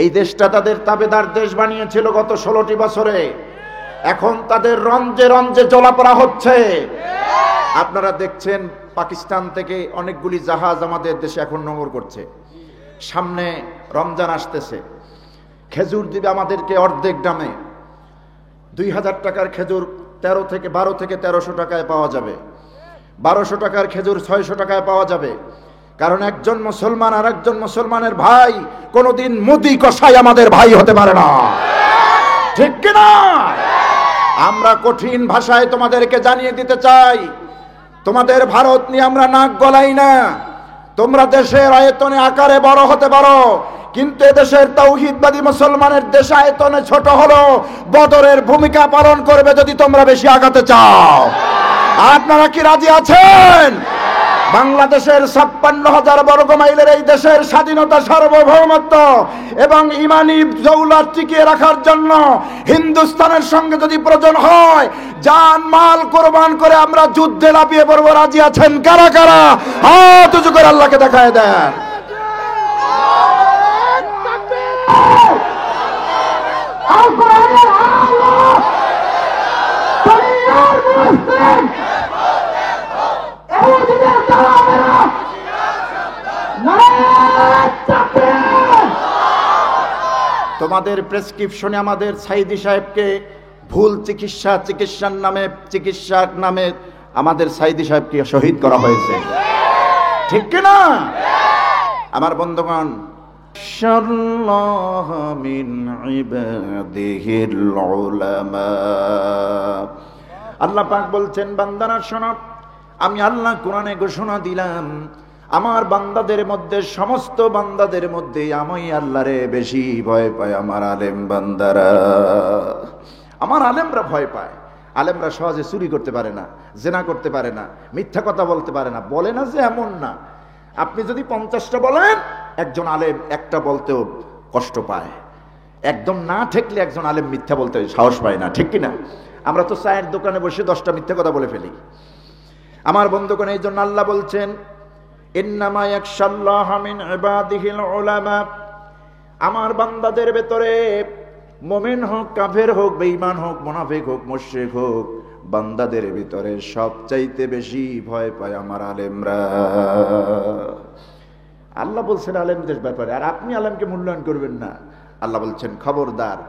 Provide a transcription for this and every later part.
এই দেশটা তাদের তাবেদার দেশ বানিয়েছিল গত 16টি বছরে। এখন তাদের রঞ্জে রঞ্জে জ্বলাপোড়া হচ্ছে। আপনারা দেখছেন পাকিস্তান থেকে অনেকগুলি জাহাজ আমাদের দেশে এখন নোঙর করছে। সামনে রমজান আসতেছে, খেজুর দিবে আমাদেরকে অর্ধেক দামে। 2000 টাকার খেজুর 12 থেকে 1300 টাকায় পাওয়া যাবে। 1200 টাকার খেজুর 600 টাকায় পাওয়া যাবে। কারণ একজন মুসলমান আর একজন মুসলমানের ভাই কোনোদিন মুদি কসাই আমাদের ভাই হতে পারে না, ঠিক কিনা? আমরা কঠিন ভাষায় তোমাদেরকে জানিয়ে দিতে চাই, তোমাদের ভারত নিয়ে আমরা নাক গলাই না। তোমরা দেশের আয়তনে আকারে বড় হতে পারো, কিন্তু এদেশের তাওহীদবাদী মুসলমানের দেশ আয়তনে ছোট হলো বদরের ভূমিকা পালন করবে যদি তোমরা বেশি আগাতে চাও। আপনারা কি রাজি আছেন? বাংলাদেশের 56,000 বর্গ মাইলের এই দেশের স্বাধীনতা, সার্বভৌমত্ব এবং ইমানি দৌলত টিকিয়ে রাখার জন্য হিন্দুস্তানের সঙ্গে যদি প্রয়োজন হয় জান মাল কোরবান করে আমরা যুদ্ধে লাফিয়ে পড়বো। রাজি আছেন কারা কারা? হাত উঁচু করে আল্লাহকে দেখায় দেন। তোমাদের প্রেসক্রিপশনে আমাদের সাইদি সাহেবকে ভুল চিকিৎসার নামে আমাদের সাইদি সাহেবকে শহীদ করা হয়েছে, ঠিক কিনা? আমার বন্ধুগণ, আল্লাহ পাক বলছেন, বান্দারা শোনো, আমি আল্লাহ কোরআনে ঘোষণা দিলাম আমার বান্দাদের মধ্যে, সমস্ত বান্দাদের মধ্যে আমি আল্লাহরে বেশি ভয় পাই আমার আলেম বান্দারা। আমার আলেমরা ভয় পায়। আলেমরা সহজে চুরি করতে পারে না, জেনা করতে পারে না, মিথ্যা কথা বলতে পারে না। বলে না যে এমন না, আপনি যদি 50টা বলেন একজন আলেম একটা বলতেও কষ্ট পায়। একদম না ঠেকলে একজন আলেম মিথ্যা বলতে সাহস পায় না, ঠিক কিনা? আমরা তো চায়ের দোকানে বসে 10টা মিথ্যা কথা বলে ফেলি। আমার বন্ধুগণ, এই জন্য আল্লাহ বলছেন, ইন্নামা ইয়াখশাল্লাহা মিন ইবাদিহিল উলামা। আমার বান্দাদের ভেতরে মুমিন হোক, কাফের হোক, বেঈমান হোক, মুনাফিক হোক, মুশরিক হোক, বান্দাদের ভিতরে সবচাইতে বেশি ভয় পায় আমার আলেমরা। আল্লাহ বলছেন আলেমদের ব্যাপারে, আর আপনি আলেমকে মূল্যায়ন করবেন না। আল্লাহ বলছেন, খবরদার,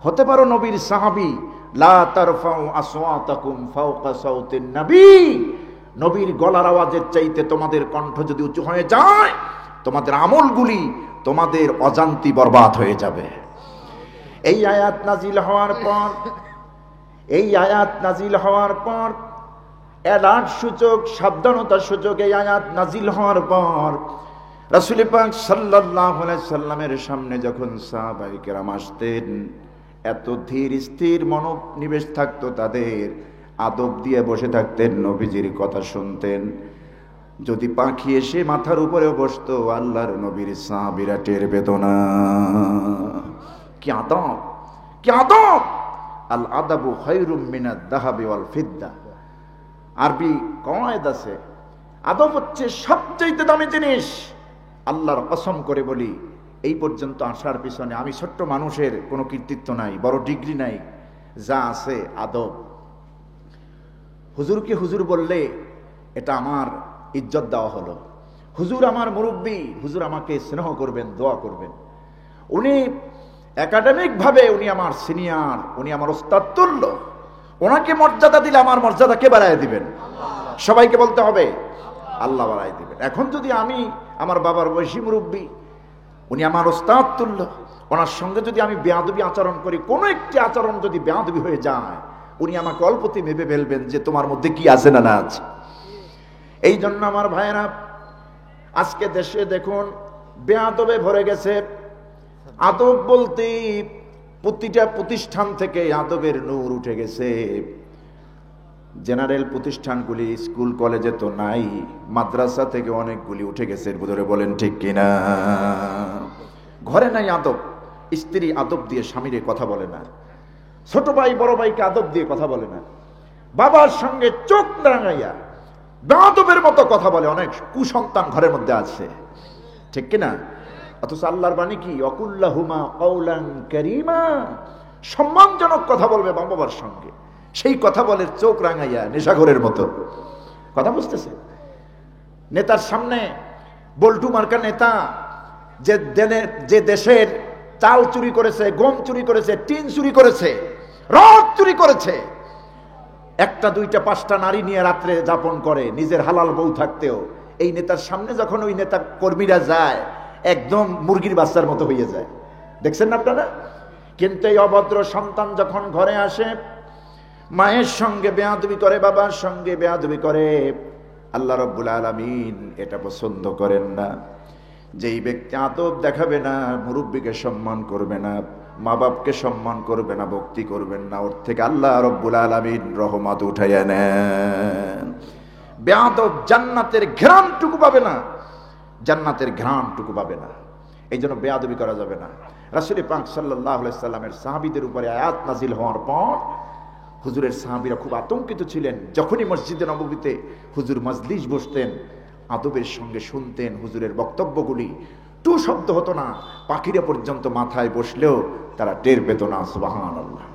হতে পারো নবীর সাহাবী, লা তারফাউ আসওয়াতাকুম ফাওকা সাউতিন নবী। নবীর গলার আওয়াজের চাইতে তোমাদের কণ্ঠ যদি উঁচু হয়ে যায়, তোমাদের আমলগুলি তোমাদের অজান্তি বরবাদ হয়ে যাবে। এই আয়াত নাজিল হওয়ার পর অ্যালার্ট সূচক, সাবধানতা সূচক এই আয়াত নাজিল হওয়ার পর রাসূল পাক সাল্লাল্লাহু আলাইহি সাল্লামের সামনে যখন সাহাবায়ে কেরাম আসতেন, এত ধীর স্থির মনোনিবেশ থাকতো তাদের, আদব দিয়ে বসে থাকতেন, নবীজির কথা শুনতেন। যদি পাখি এসে মাথার উপরেও বসতো, আল্লাহর নবীর সাহাবীরা টের পেত না। কি আদব, কি আদব! আল আদাবু খায়রুম মিনাদ যাহাবি ওয়াল ফিদ্দা। আরবি কওয়ায়েদ আছে, আদব হচ্ছে সবচেয়ে দামি জিনিস। আল্লাহর কসম করে বলি, এই পর্যন্ত আসার পিছনে আমি ছোট্ট মানুষের কোনো কৃতিত্ব নাই, বড় ডিগ্রি নাই, যা আছে আদব। হুজুরকে হুজুর বললে এটা আমার ইজ্জত দেওয়া হলো। হুজুর আমার মুরব্বী, হুজুর আমাকে স্নেহ করবেন, দোয়া করবেন। উনি একাডেমিক ভাবে উনি আমার সিনিয়র, উনি আমার ওস্তাদ তুল্য। ওনাকে মর্যাদা দিলে আমার মর্যাদা কে বাড়ায় দিবেন? সবাইকে বলতে হবে আল্লাহ বাড়ায় দিবেন। এখন যদি আমি আমার বাবার বয়সী মুরব্বী, উনি আমার ওস্তাদ তুল্য, ওনার সঙ্গে যদি আমি বেয়াদবি আচরণ করি, কোনো একটি আচরণ যদি বেয়াদবি হয়ে যায়, উনি আমাকে অল্পতে ভেবে ফেলবেন যে তোমার মধ্যে কি আছে না না আছে। এই জন্য আমার ভাইয়েরা, আজকে দেশে দেখুন বেয়াদবে ভরে গেছে। আদব বলতে প্রতিটা প্রতিষ্ঠান থেকে আদবের নূর উঠে গেছে। জেনারেল প্রতিষ্ঠানগুলি, স্কুল কলেজে তো নাই, মাদ্রাসা থেকে অনেকগুলি উঠে গেছে, বুঝরে বলেন ঠিক কিনা? ঘরে নাই আদব। স্ত্রী আদব দিয়ে স্বামীরে কথা বলে না, ছোট ভাই বড় ভাইকে আদব দিয়ে কথা বলে না, বাবার সঙ্গে চোখ রাঙাইয়া বেয়াদবের মতো কথা বলে। অনেক কুসন্তান ঘরের মধ্যে আছে, ঠিক কিনা? অথচ আল্লাহর বাণী কি, অকুল্লাহুমা কওলান কারীমা, সম্মানজনক কথা বলবে মা বাবার সঙ্গে। সেই কথা বলে চোখ রাঙাইয়া নেশাখোরের মতো। কথা বুঝতেছে? নেতার সামনে বল্টু মার্কা নেতা যে দেশের চাল চুরি করেছে, গম চুরি করেছে, টিন চুরি করেছে, রড চুরি করেছে, একটা দুইটা পাঁচটা নারী নিয়ে রাত্রে যাপন করে নিজের হালাল বউ থাকতেও, এই নেতার সামনে যখন ওই নেতা কর্মীরা যায় একদম মুরগির বাচ্চার মতো হয়ে যায়। দেখছেন না আপনারা? কিন্তু এই অভদ্র সন্তান যখন ঘরে আসে, মায়ের সঙ্গে বেয়াদবি করে, বাবার সঙ্গে বেয়াদবি করে, আল্লাহ রাব্বুল আলামিন এটা পছন্দ করেন না। যেই ব্যক্তি আদব দেখাবে না, মুরব্বীকে সম্মান করবে না, মা বাপকে সম্মান করবে না, ভক্তি করবেন না, ওর থেকে আল্লাহ রাব্বুল আলামিন রহমত উঠাইয়া নেন। বেয়াদব জান্নাতের ঘ্রাণটুকু পাবে না, জান্নাতের ঘ্রাণটুকু পাবে না। এই জন্য বেয়াদবি করা যাবে না। রাসূল পাক সাল্লাল্লাহু আলাইহি সাল্লামের সাহাবীদের উপরে আয়াত নাজিল হওয়ার পর হুজুরের সাহাবীরা খুব আতঙ্কিত ছিলেন। যখনই মসজিদে নববীতে হুজুর মাজলিস বসতেন, আদবের সঙ্গে শুনতেন হুজুরের বক্তব্যগুলি, টু শব্দ হতো না, পাখিরা পর্যন্ত মাথায় বসলেও তারা টের পেত না। সুবহানাল্লাহ।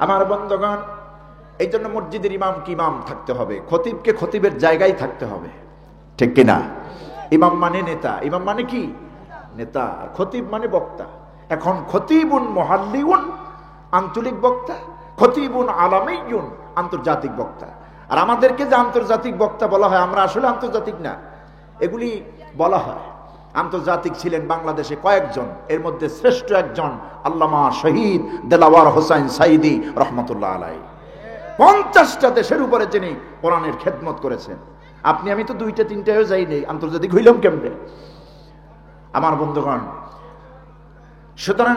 আমার বন্ধুগণ, এই জন্য মসজিদের ইমামকে ইমাম থাকতে হবে, খতিবকে খতিবের জায়গায় থাকতে হবে, ঠিক কিনা? ইমাম মানে নেতা, ইমাম মানে কি? নেতা। আর খতিব মানে বক্তা। এখন খতিবুন মুহাল্লিউন আঞ্চলিক বক্তা, খতিবুন আলামিয়ুন আন্তর্জাতিক বক্তা। আর আমাদেরকে যে আন্তর্জাতিক বক্তা বলা হয়, আমরা আসলে আন্তর্জাতিক না, এগুলি বলা হয়। আন্তর্জাতিক ছিলেন বাংলাদেশে কয়েকজন, এর মধ্যে শ্রেষ্ঠ একজন আল্লামা শহীদ দেলাওয়ার হোসাইন সাইদি রহমতুল্লাহ আলাইহি। 50টা দেশের উপরে যিনি কোরআনের খেদমত করেছেন। আপনি আমি তো 2টা 3টাও যাইনি, আন্তর্জাতিক হইলাম কেমনে? আমার বন্ধুগণ, সুতরাং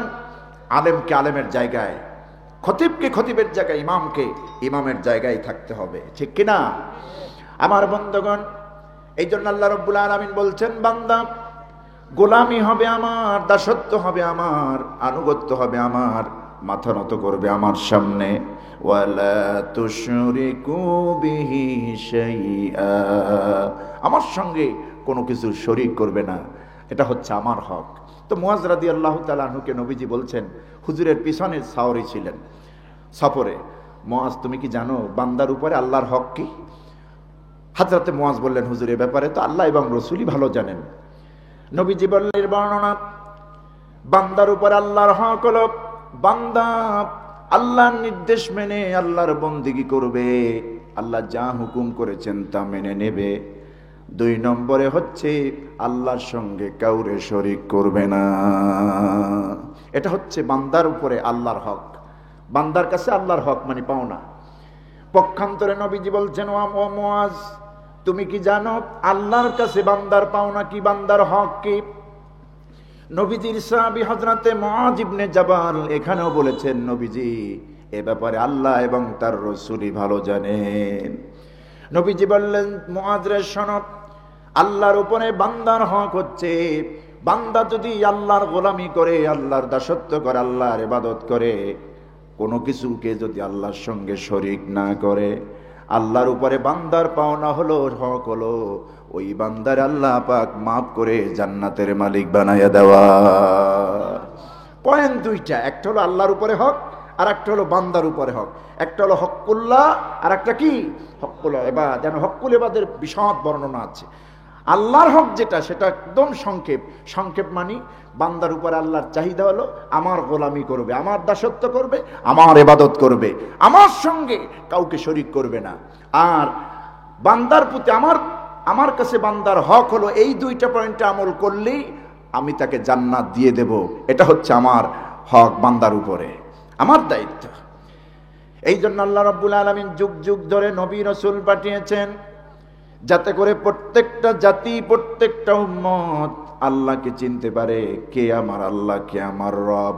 আলেমকে আলেমের জায়গায়, খতিবকে খতিবের জায়গায়, ইমামকে ইমামের জায়গায় থাকতে হবে, ঠিক কিনা? আমার বন্ধুগণ, এই জন্য আল্লাহ রাব্বুল আলামিন বলছেন, বান্দা গোলামি হবে আমার, দাসত্ব হবে আমার, আনুগত্য হবে আমার, মাথা নত করবে আমার সামনে। ওয়ালা তুশরিকু বিহি শাইআ, আমার সঙ্গে কোনো কিছু শরীক করবে না, এটা হচ্ছে আমার হক। তো মুয়াজ রাদিয়াল্লাহু তাআলা আনহুকে নবীজি বলছেন, হুজুরের পিছনে সাওরি ছিলেন সফরে, মুয়াজ তুমি কি জানো বান্দার উপরে আল্লাহর হক কি? হযরতে মুয়াজ বললেন, হুজুর এ ব্যাপারে তো আল্লাহ এবং রাসূলই ভালো জানেন। নবীজি বললেন বর্ণনা, বান্দার উপর আল্লাহর হক হলো, বান্দা আল্লাহর নির্দেশ মেনে আল্লাহর বন্দেগী করবে, আল্লাহ যা হুকুম করেছেন তা মেনে নেবে। 2 নম্বরে হচ্ছে আল্লাহর সঙ্গে কাউরে শরীক করবে না। এটা হচ্ছে বান্দার উপরে আল্লাহর হক, বান্দার কাছে আল্লাহর হক মানে পাওনা। পক্ষান্তরে নবীজি বলছেন, ও মুয়াজ তুমি কি জানো আল্লাহর কাছে বান্দার পাওনা কি, বান্দার হক কি? নবীজির সাহাবী হযরতে মুআয ইবনে জাবাল এখানেও বলেছেন, নবীজি এ ব্যাপারে আল্লাহ এবং তার রাসূলই ভালো জানেন। নবীজি বললেন, মুআয রে শোনো, আল্লাহর উপরে বান্দার হক হচ্ছে, বান্দা যদি আল্লাহর গোলামি করে, আল্লাহর দাসত্ব করে, আল্লাহর ইবাদত করে, কোনো কিছুকে যদি আল্লাহর সঙ্গে শরীক না করে, আল্লাহর উপরে বান্দার পাওনা হলো, হক হলো, ওই বান্দার আল্লাহ পাক মাফ করে জান্নাতের মালিক বানাইয়া দেওয়া। পয়েন্ট 2টা, একটা হলো আল্লাহর উপরে হক, আর একটা হলো বান্দার উপরে হক। একটা হলো হক্কুল্লাহ, আর একটা কি হক্কুল ইবাদ। যেন হক্কুল ইবাদের বিশদ বর্ণনা আছে। আল্লাহর হক যেটা, সেটা একদম সংক্ষেপ মানি, বান্দার উপরে আল্লাহর চাহিদা হলো আমার গোলামি করবে, আমার দাসত্ব করবে, আমার ইবাদত করবে, আমার সঙ্গে কাউকে শরীক করবে না। আর বান্দার প্রতি আমার কাছে বান্দার হক হলো, এই 2টা পয়েন্টে আমল করলেই আমি তাকে জান্নাত দিয়ে দেব। এটা হচ্ছে আমার হক বান্দার উপরে, আমার দায়িত্ব। এই জন্য আল্লাহ রাব্বুল আলামিন যুগ যুগ ধরে নবী রাসূল পাঠিয়েছেন, যাতে করে প্রত্যেকটা জাতি, প্রত্যেকটা উম্মত আল্লাহকে চিনতে পারে, কে আমার আল্লাহ, কে আমার রব।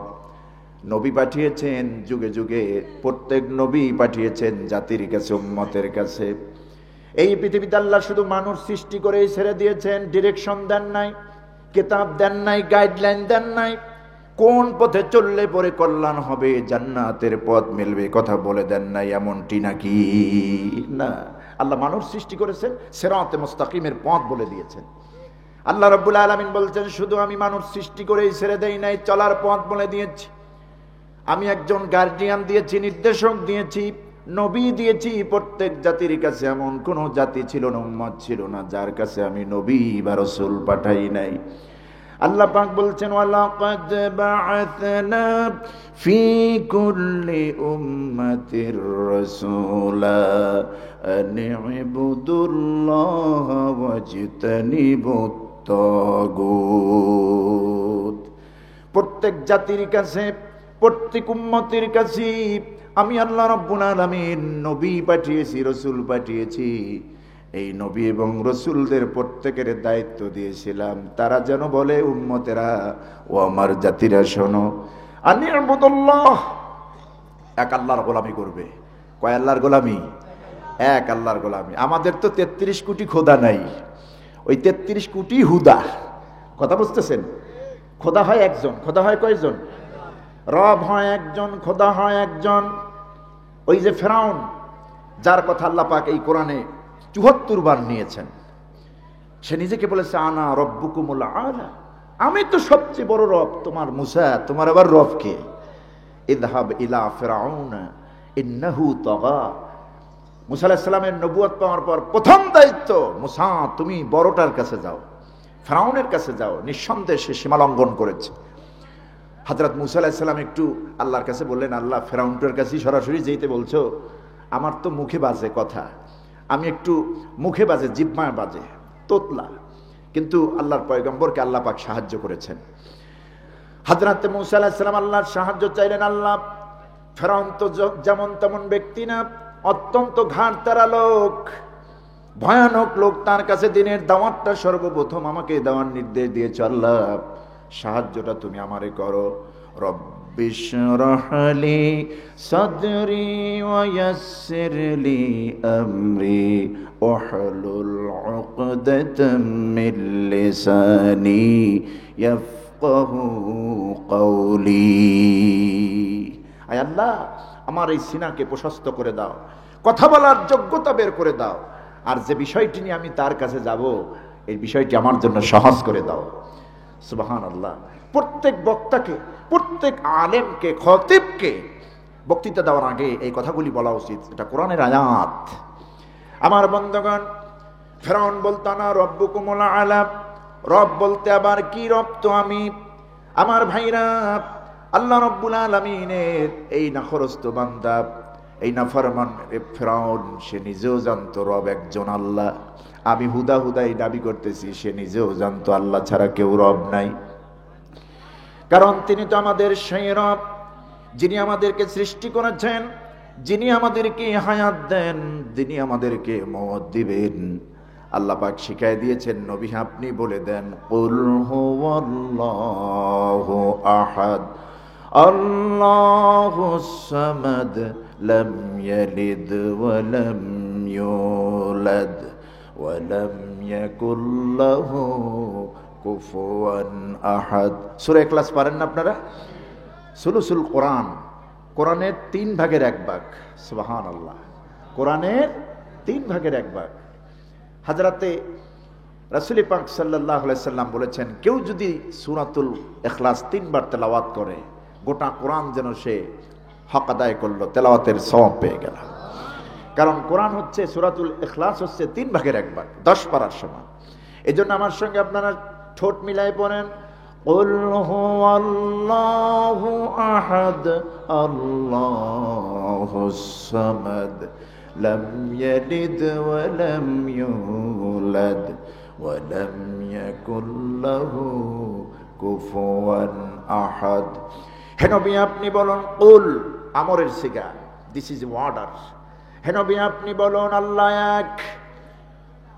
নবী পাঠিয়েছেন যুগে যুগে, প্রত্যেক নবী পাঠিয়েছেন জাতির কাছে, উম্মতের কাছে। এই পৃথিবীতে আল্লাহ শুধু মানুষ সৃষ্টি করেই ছেড়ে দিয়েছেন, ডিরেকশন দেন নাই, কিতাব দেন নাই, গাইডলাইন দেন নাই, কোন পথে চললে পরে কল্যাণ হবে, জান্নাতের পথ মিলবে, কথা বলে দেন নাই, এমনটি নাকি? না, আল্লাহ মানুষ সৃষ্টি করেছেন, সিরাতে মুস্তাকিমের পথ বলে দিয়েছেন। আল্লাহ রাব্বুল আলামিন বলছেন, শুধু আমি মানুষ সৃষ্টি করেই ছেড়ে দেই নাই, চলার পথ বলে দিয়েছি। আমি একজন গার্ডিয়ান দিয়েছি, নির্দেশক দিয়েছি, নবী দিয়েছি। প্রত্যেক জাতির কাছে এমন কোন জাতি ছিল না, উম্মত ছিল না যার কাছে আমি নবী বা রাসূল পাঠাই নাই। আল্লাহ পাক বলছেন, ওয়ালাকাদ বাআসনা ফি কুল্লি উম্মাতির রাসূলা আন ইবুদুল্লাহ ওয়াজতানিবুত তাগুত। প্রত্যেক জাতির কাছে, প্রত্যেক উম্মতের কাছে আমি আল্লাহ রাব্বুল আলামিন নবী পাঠিয়েছি, রাসূল পাঠিয়েছি। এই নবী এবং রাসূলদের প্রত্যেকের দায়িত্ব দিয়েছিলাম, তারা যেন বলে, উম্মতেরা ও আমার জাতিরা শোনো, আনি ইবুদুল্লাহ, এক আল্লাহর গোলামি করবে। কয় আল্লাহর গোলামি? এক আল্লাহর গোলামি। আমাদের তো ৩৩ কোটি খোদা নাই, ওই ৩৩ কোটি হুদা। কথা বুঝতেছেন? খোদা হয় একজন। খোদা হয় কয়জন? রব হয় একজন, খোদা হয় একজন। ওই যে ফেরাউন, যার কথা আল্লাহ পাক এই কোরআনে ৭৪ বার নিয়েছেন, সে নিজেকে বলেছে আনা রব্বুকুমুল আলা, আমি তো সবচেয়ে বড় রব। তোমার মুসা, তোমার আবার রব কে? ইযহাব ইলা ফিরআউন ইন্নাহু তাগা। মুসা আলাইহিস সালামের নবুয়ত পাওয়ার পর প্রথম দায়িত্ব, মুসা তুমি বড়টার কাছে যাও, ফিরআউনের কাছে যাও, নিঃসন্দেহে সে সীমা লঙ্ঘন করেছে। হযরত মুসা আলাইহিস সালাম একটু আল্লাহর কাছে বললেন, আল্লাহ ফিরআউনের কাছে সরাসরি যেতে বলছো, আমার তো মুখে বাজে কথা, আমি একটু মুখে বাজে, জিহ্বায় বাজে, তোতলা। কিন্তু আল্লাহর পয়গম্বরকে আল্লাহ পাক সাহায্য করেছেন। হযরত মুসা আলাইহিস সালাম আল্লাহর সাহায্য চাইলেন। আল্লাহ, ফেরাউন তো যেমন তেমন ব্যক্তি না, অত্যন্ত ঘাড়তারা লোক, ভয়ানক লোক। তার কাছে দিনের দাওয়াতটা সর্বপ্রথম আমাকে দেওয়ার নির্দেশ দিয়েছ। আল্লাহ, সাহায্যটা তুমি আমারে করো। রব্বিশরাহ লি সাদরি ওয়া ইয়াসসির লি আমরি ওয়াহলুল উকদাতাম মিন লিসানি ইয়াফকাহু কওলি। আয় আল্লাহ, আমার এই সিনাকে প্রশস্ত করে দাও, কথা বলার যোগ্যতা বের করে দাও, আর যে বিষয়টি নিয়ে আমি তার কাছে যাব, এই বিষয়টি আমার জন্য সহজ করে দাও। সুবহানাল্লাহ। প্রত্যেক বক্তাকে, প্রত্যেক আলেমকে, খতিবকে বক্তৃতা দেওয়ার আগে এই কথাগুলি বলা উচিত। এটা কোরআনের আয়াত। আমার বন্ধুগণ, ফেরাউন বলতো না রব্বুকুমুল আলা, রব বলতে আবার কি? রব তো আমি। আমার ভাইরা, আল্লাহ রাব্বুল আলামিনের এই নাফরস্ত বান্দা, এই নাফরমান ফেরাউন, সে নিজেও জানতো রব একজন আল্লাহ। আমি হুদাই দাবি করতেছি, সে নিজেও জানতো আল্লাহ ছাড়া কেউ রব নাই। কারণ তিনি তো আমাদের সেই রব, যিনি আমাদেরকে সৃষ্টি করেছেন, যিনি আমাদেরকে হায়াত দেন, যিনি আমাদেরকে মওত দিবেন। আল্লাহ পাক শিখাই দিয়েছেন, নবী আপনি বলে দেন, কুল হুয়াল্লাহু আহাদ আল্লাহুস সামাদ লাম ইয়ালিদ ওয়া লাম ইউলাদ ওয়া লাম ইয়াকুল লাহু কুফুয়ান আহাদ। সূরা ইখলাস পারেন না আপনারা? সুলুসুল কোরআন, কোরআনের 3 ভাগের 1 ভাগ। সুবহানাল্লাহ। কোরআনের 3 ভাগের 1 ভাগ। হযরতে রাসূল পাক সাল্লাল্লাহু আলাইহি সাল্লাম বলেছেন, কেউ যদি সূরাতুল ইখলাস 3 বার তেলাওয়াত করে, গোটা কোরআন যেন সে হক আদায় করলো, তেলাওয়াতের সওয়াব পেয়ে গেল। কারণ কোরআন হচ্ছে, সূরাতুল ইখলাস হচ্ছে 3 ভাগের 1 ভাগ, 10 পারার সমান। এজন্য আমার সঙ্গে আপনারা ঠোঁট মিলাই পড়েন, কুল হুয়াল্লাহু আহাদ আল্লাহুস সামাদ লাম ইয়ালিদ ওয়া লাম ইউলাদ ওয়া লাম ইয়াকুল লাহু কুফুয়ান আহাদ। হে নবী আপনি বলুন, কুল আমরের সিগা, দিস ইজ অর্ডার। হে নবী আপনি বলুন, আল্লাহ এক।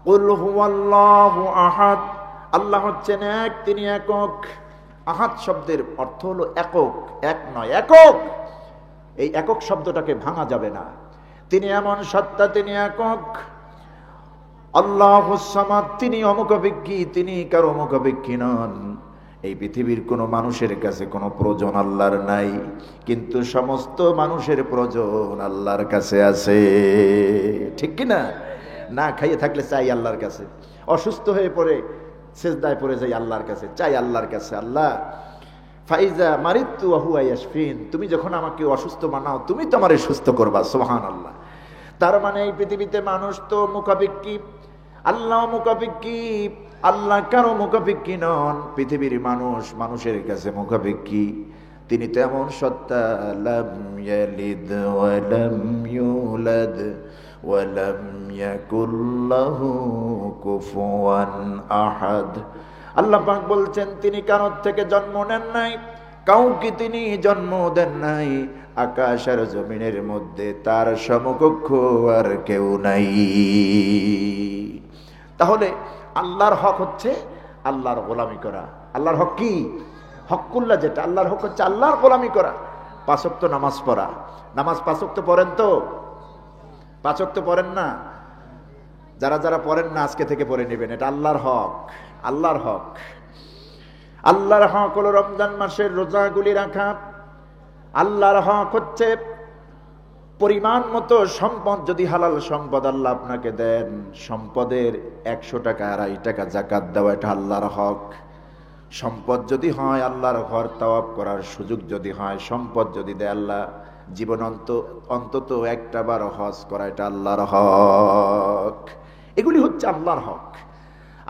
কুল হুয়াল্লাহু আহাদ, আল্লাহ হচ্ছেন এক, তিনি একক। আহাদ শব্দের অর্থ হলো একক, এক নয়, একক। এই একক শব্দটাকে ভাঙা যাবে না। তিনি এমন সত্তা, তিনি একক। আল্লাহুস সামাদ, তিনি অমুখাপেক্ষী, তিনি কারো মুখাপেক্ষী নন। এই পৃথিবীর কোনো মানুষের কাছে কোনো প্রয়োজন আল্লাহর নাই, কিন্তু সমস্ত মানুষের প্রয়োজন আল্লাহর কাছে আছে। ঠিক কিনা? না খাইয়ে থাকলে চাই আল্লাহর কাছে, অসুস্থ হয়ে পড়ে সেজদায় পড়ে যাই আল্লাহর কাছে, চাই আল্লাহর কাছে, আল্লাহ ফাইজা মারিতু ওয়া হুয়া ইয়াশফিন, তুমি যখন আমাকে অসুস্থ বানাও তুমি তো আমারে সুস্থ করবা। সুবহানাল্লাহ। তার মানে এই পৃথিবীতে মানুষ তো মুখাপেক্ষী, আল্লাহ মুখাপেক্ষী, আল্লাহ কারো মুখাপেক্ষী নন। পৃথিবীর মানুষ মানুষের কাছে মুখাপেক্ষী। তিনি তো এমন সত্তা, লাম ইয়ালিদ ওয়া লাম ইউলাদ ওয়া লাম ইয়াকুল লাহু কুফুয়ান আহাদ। আল্লাহ পাক বলছেন তিনি কারোর থেকে জন্ম নেন নাই, কাউকে তিনি জন্ম দেন নাই। আকাশ আর জমিনের মধ্যে তার সমকক্ষ আর কেউ নাই। তাহলে আল্লাহর হক হচ্ছে আল্লাহর গোলামি করা। আল্লাহর হক কি? হকুল্লাহ, যেটা আল্লাহর হক হচ্ছে আল্লাহর গোলামি করা। 5 ওয়াক্ত নামাজ পড়া। নামাজ 5 ওয়াক্ত পড়েন তো? 5 ওয়াক্ত পড়েন না? যারা যারা পড়েন না আজকে থেকে পড়ে নেবেন, এটা আল্লাহর হক। আল্লাহর হক, আল্লাহর হক হলো রমজান মাসের রোজাগুলি রাখা। আল্লাহর হক হচ্ছে পরিমাণ মতো সম্পদ, যদি হালাল সম্পদ আল্লাহ আপনাকে দেন, সম্পদের 100 টাকা 2.5 টাকা যাকাত দেওয়া, এটা আল্লাহর হক। সম্পদ যদি হয়, আল্লাহর ঘর তাওয়াফ করার সুযোগ যদি হয়, সম্পদ যদি দেয় আল্লাহ, জীবন অন্তত একটা বার হজ করা, এটা আল্লাহর হক। এগুলি হচ্ছে আল্লাহর হক।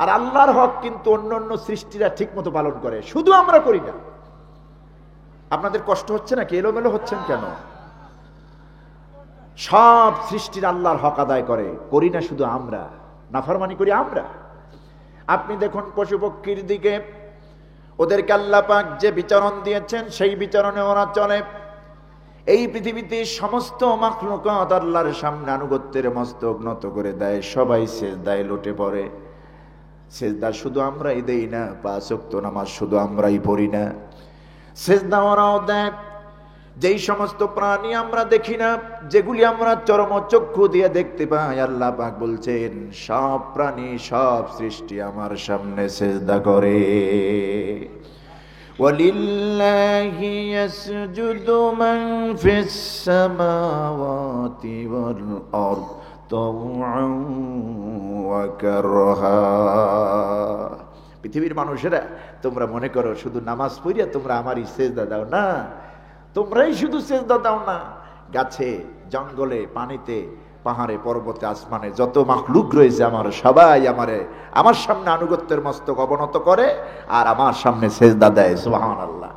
আর আল্লাহর হক কিন্তু অন্য সৃষ্টিরা ঠিক মতো পালন করে, শুধু আমরা করি না। আপনাদের কষ্ট হচ্ছে না কি? এলোমেলো হচ্ছেন কেন? সব সৃষ্টির আল্লাহর হক আদায় করে, করি না শুধু আমরা, নাফরমানি করি আমরা। আপনি দেখুন পশু পক্ষীর দিকে, ওদেরকে আল্লাহ পাক যে বিচরণ দিয়েছেন সেই বিচরণে ওরা চলে। এই পৃথিবীতে সমস্ত মাখলুকাত আল্লাহর সামনে আনুগত্যের মস্তক নত করে দেয়, সবাই সেজদায় লুটে পড়ে। সেজদা শুধু আমরাই দেই না, 5 ওয়াক্ত নামাজ শুধু আমরাই পড়ি না, সেজদা ওরাও দেয়। যেই সমস্ত প্রাণী আমরা দেখি না, যেগুলি আমরা চরম চক্ষু দিয়ে দেখতে পাই, আল্লাহ পাক বলছেন সব প্রাণী, সব সৃষ্টি আমার সামনে সেজদা করে। ওয়ালিল্লাহি ইয়াসজুদু মান ফিস সামাওয়াতি ওয়াল আরদ তাওআন ওয়া কারহা। পৃথিবীর মানুষেরা, তোমরা মনে করো শুধু নামাজ পড়িয়া তোমরা আমারই সেজদা দাও না, তোমরাই শুধু সেজদা দাও না। গাছে, জঙ্গলে, পানিতে, পাহাড়ে, পর্বতে, আসমানে যত মাখলুক রয়েছে আমার, সবাই আমার সামনে আনুগত্যের মস্তক অবনত করে আর আমার সামনে সেজদা দেয়। সুবহানাল্লাহ।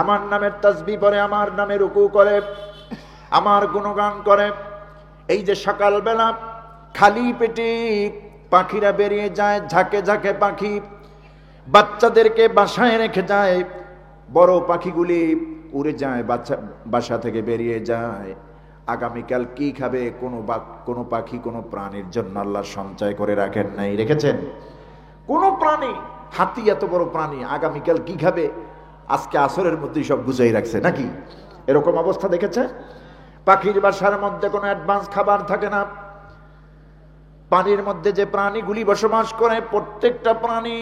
আমার নামের তাসবিহ পড়ে, আমার নামে রুকু করে, আমার গুণগান করে। এই যে সকালবেলা খালি পেটে পাখিরা বেরিয়ে যায়, ঝাঁকে ঝাঁকে পাখি বাচ্চাদেরকে বাসায় রেখে যায়, বড় পাখিগুলি উড়ে যায়, বাসা থেকে বেরিয়ে যায়। আগামীকাল কি খাবে কোনো পাখি, কোনো প্রাণীর জন্য আল্লাহ সঞ্চয় করে রাখেন নাই। রেখেছেন? কোন প্রাণী, হাতি এত বড় প্রাণী, আগামীকাল কি খাবে আজকে আসরের মধ্যেই সব গুছাই রাখছে নাকি? এরকম অবস্থা দেখেছে? পাখির বাসার মধ্যে কোনো অ্যাডভান্স খাবার থাকে না। পানির মধ্যে যে প্রাণীগুলি বসবাস করে, প্রত্যেকটা প্রাণী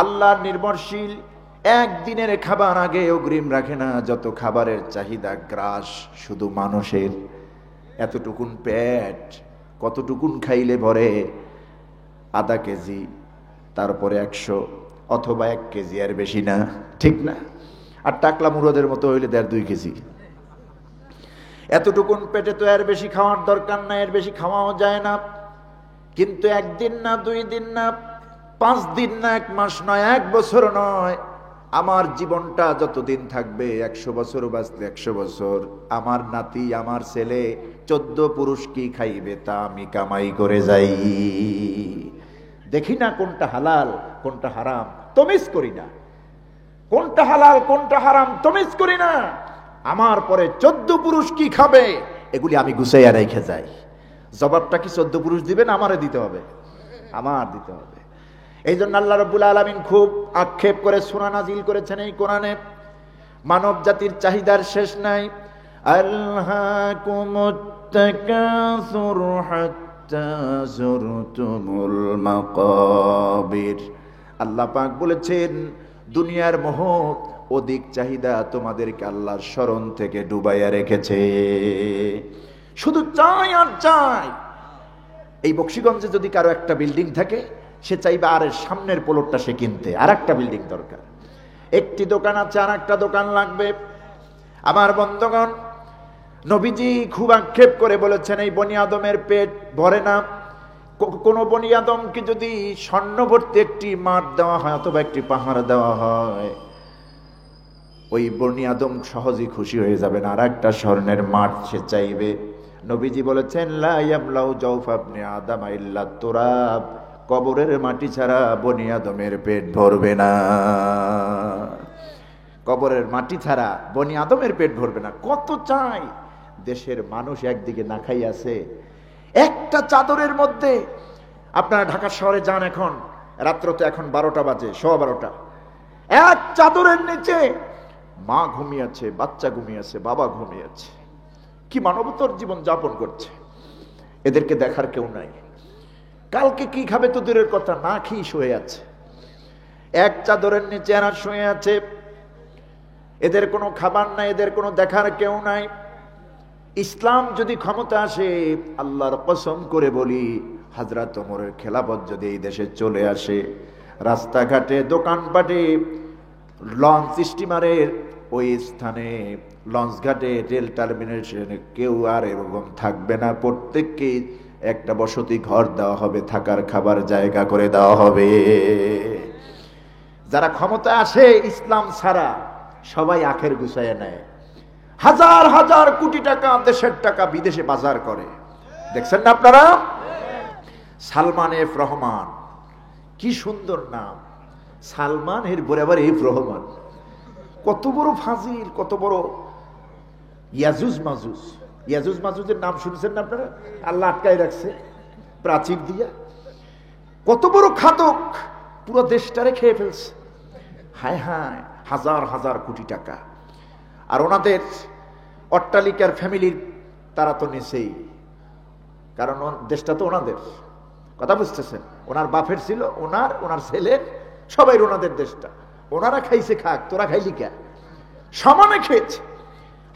আল্লাহর নির্ভরশীল। একদিনের খাবার আগে অগ্রিম রাখে না। যত খাবারের চাহিদা গ্রাস শুধু মানুষের। এতটুকুন পেট, কতটুকুন খাইলে ভরে? আধা কেজি, তারপরে 100 অথবা 1 কেজি, আর বেশি না, ঠিক না? আর টাকলা মুরদের মতো হইলে 1.5-2 কেজি। এতটুকুন পেটে তো এর বেশি খাওয়ার দরকার নাই, এর বেশি খাওয়াও যায় না। কিন্তু 1 দিন না, 2 দিন না, 5 দিন না, 1 মাস নয়, 1 বছর নয়, আমার জীবনটা যতদিন থাকবে, 100 বছর বাঁচলে 100 বছর, আমার নাতি, আমার ছেলে 14 পুরুষ কি খাইবে তা আমি কামাই করে যাই। দেখি না কোনটা হালাল কোনটা হারাম, তমিজ করি না। কোনটা হালাল কোনটা হারাম তমিজ করি না। আমার পরে 14 পুরুষ কি খাবে এগুলি আমি গুছাইয়া রেখে যাই। জবাবটা কি 14 পুরুষ দিবেন? আমারে দিতে হবে, আমার দিতে হবে। এই জন্য আল্লাহ রাব্বুল আলামিন খুব আক্ষেপ করে সূরা নাজিল করেছেন এই কোরআনে, মানব জাতির চাহিদার শেষ নাই। আলহাকুমুত তাকাসুর হাত্তা যুরতুমুল মাকাবির। আল্লাহ পাক বলেছেন দুনিয়ার মোহ, অধিক চাহিদা তোমাদেরকে আল্লাহর স্মরণ থেকে ডুবাইয়া রেখেছে। শুধু চাই আর চাই। এই বক্সিগঞ্জে যদি কারো একটা বিল্ডিং থাকে, সে চাইবে আর এর সামনের প্লটটা সে কিনতে, আর একটা বিল্ডিং দরকার। একটি দোকান আছে, আর একটা দোকান লাগবে। আমার বন্ধুগণ, নবীজি খুব আক্ষেপ করে বলেছেন, এই বনি আদমের পেট ভরে না। কোন বনি আদমকে যদি স্বর্ণভর্তি একটি মাঠ দেওয়া হয় অথবা একটি পাহাড় দেওয়া হয়, ওই বনি আদম সহজেই খুশি হয়ে যাবে না, আর একটা স্বর্ণের মাঠ সে চাইবে। নবীজি বলেছেন, লা ইয়ামলাউ জাওফা ইবনে আদম ইল্লা তুরাব, কবরের মাটি ছাড়া বনি আদমের পেট ভরবে না। কবরের মাটি ছাড়া বনি আদমের পেট ভরবে না। কত চাই? দেশের মানুষ একদিকে না খাই আছে। একটা চাদরের মধ্যে, আপনারা ঢাকা শহরে যান, এখন রাত্র তো এখন 12টা বাজে, 12:15, এক চাদরের নিচে মা ঘুমিয়েছে, বাচ্চা ঘুমিয়েছে, বাবা ঘুমিয়েছে। কি মানবতার জীবন যাপন করছে। এদেরকে দেখার কেউ নাই। কালকে কি খাবে তো দূরের কথা, না খেয়ে শুয়ে আছে। এক চাদরের নিচে এরা শুয়ে আছে। এদের কোনো খাবার নাই, এদের কোনো দেখার কেউ নাই। ইসলাম যদি ক্ষমতা আসে, আল্লাহর কসম করে বলি, হযরত ওমরের খেলাফত যদি এই দেশে চলে আসে, রাস্তাঘাটে, দোকানপাটে, লঞ্চ স্টিমারের ওই স্থানে, লঞ্চ ঘাটে, রেল টার্মিনেশনে কেউ আর এরকম থাকবে না। প্রত্যেককে একটা বসতি ঘর দেওয়া হবে, থাকার খাবার জায়গা করে দেওয়া হবে। যারা ক্ষমতা আসে ইসলাম ছাড়া, সবাই আখের গুছায় নেয়। হাজার হাজার কোটি টাকা, দেশের টাকা বিদেশে বাজার করে। দেখছেন না আপনারা? সালমান এফ রহমান, কি সুন্দর নাম। সালমান এর বরাবর এফ রহমান। কত বড় ফাজিল, কত বড় ইয়াজুজ মাজুজ। ইয়াজুজ মাজুজের নাম শুনছেন না আপনারা? আল্লাহ আটকায় রাখছে প্রাচীর দিয়া। কত বড় খাদক, পুরো দেশটারে খেয়ে ফেলছে। হায় হায়, হাজার হাজার কোটি টাকা। আর ওনাদের অট্টালিকার ফ্যামিলির তারা তো নেছেই, কারণ দেশটা তো ওনাদের। কথা বুঝতেছেন? ওনার বাপের ছিল, ওনার ছেলের, সবাই ওনাদের দেশটা। ওনারা খাইছে, খাক, তোরা খাইলি কে? সমানে খেয়েছে।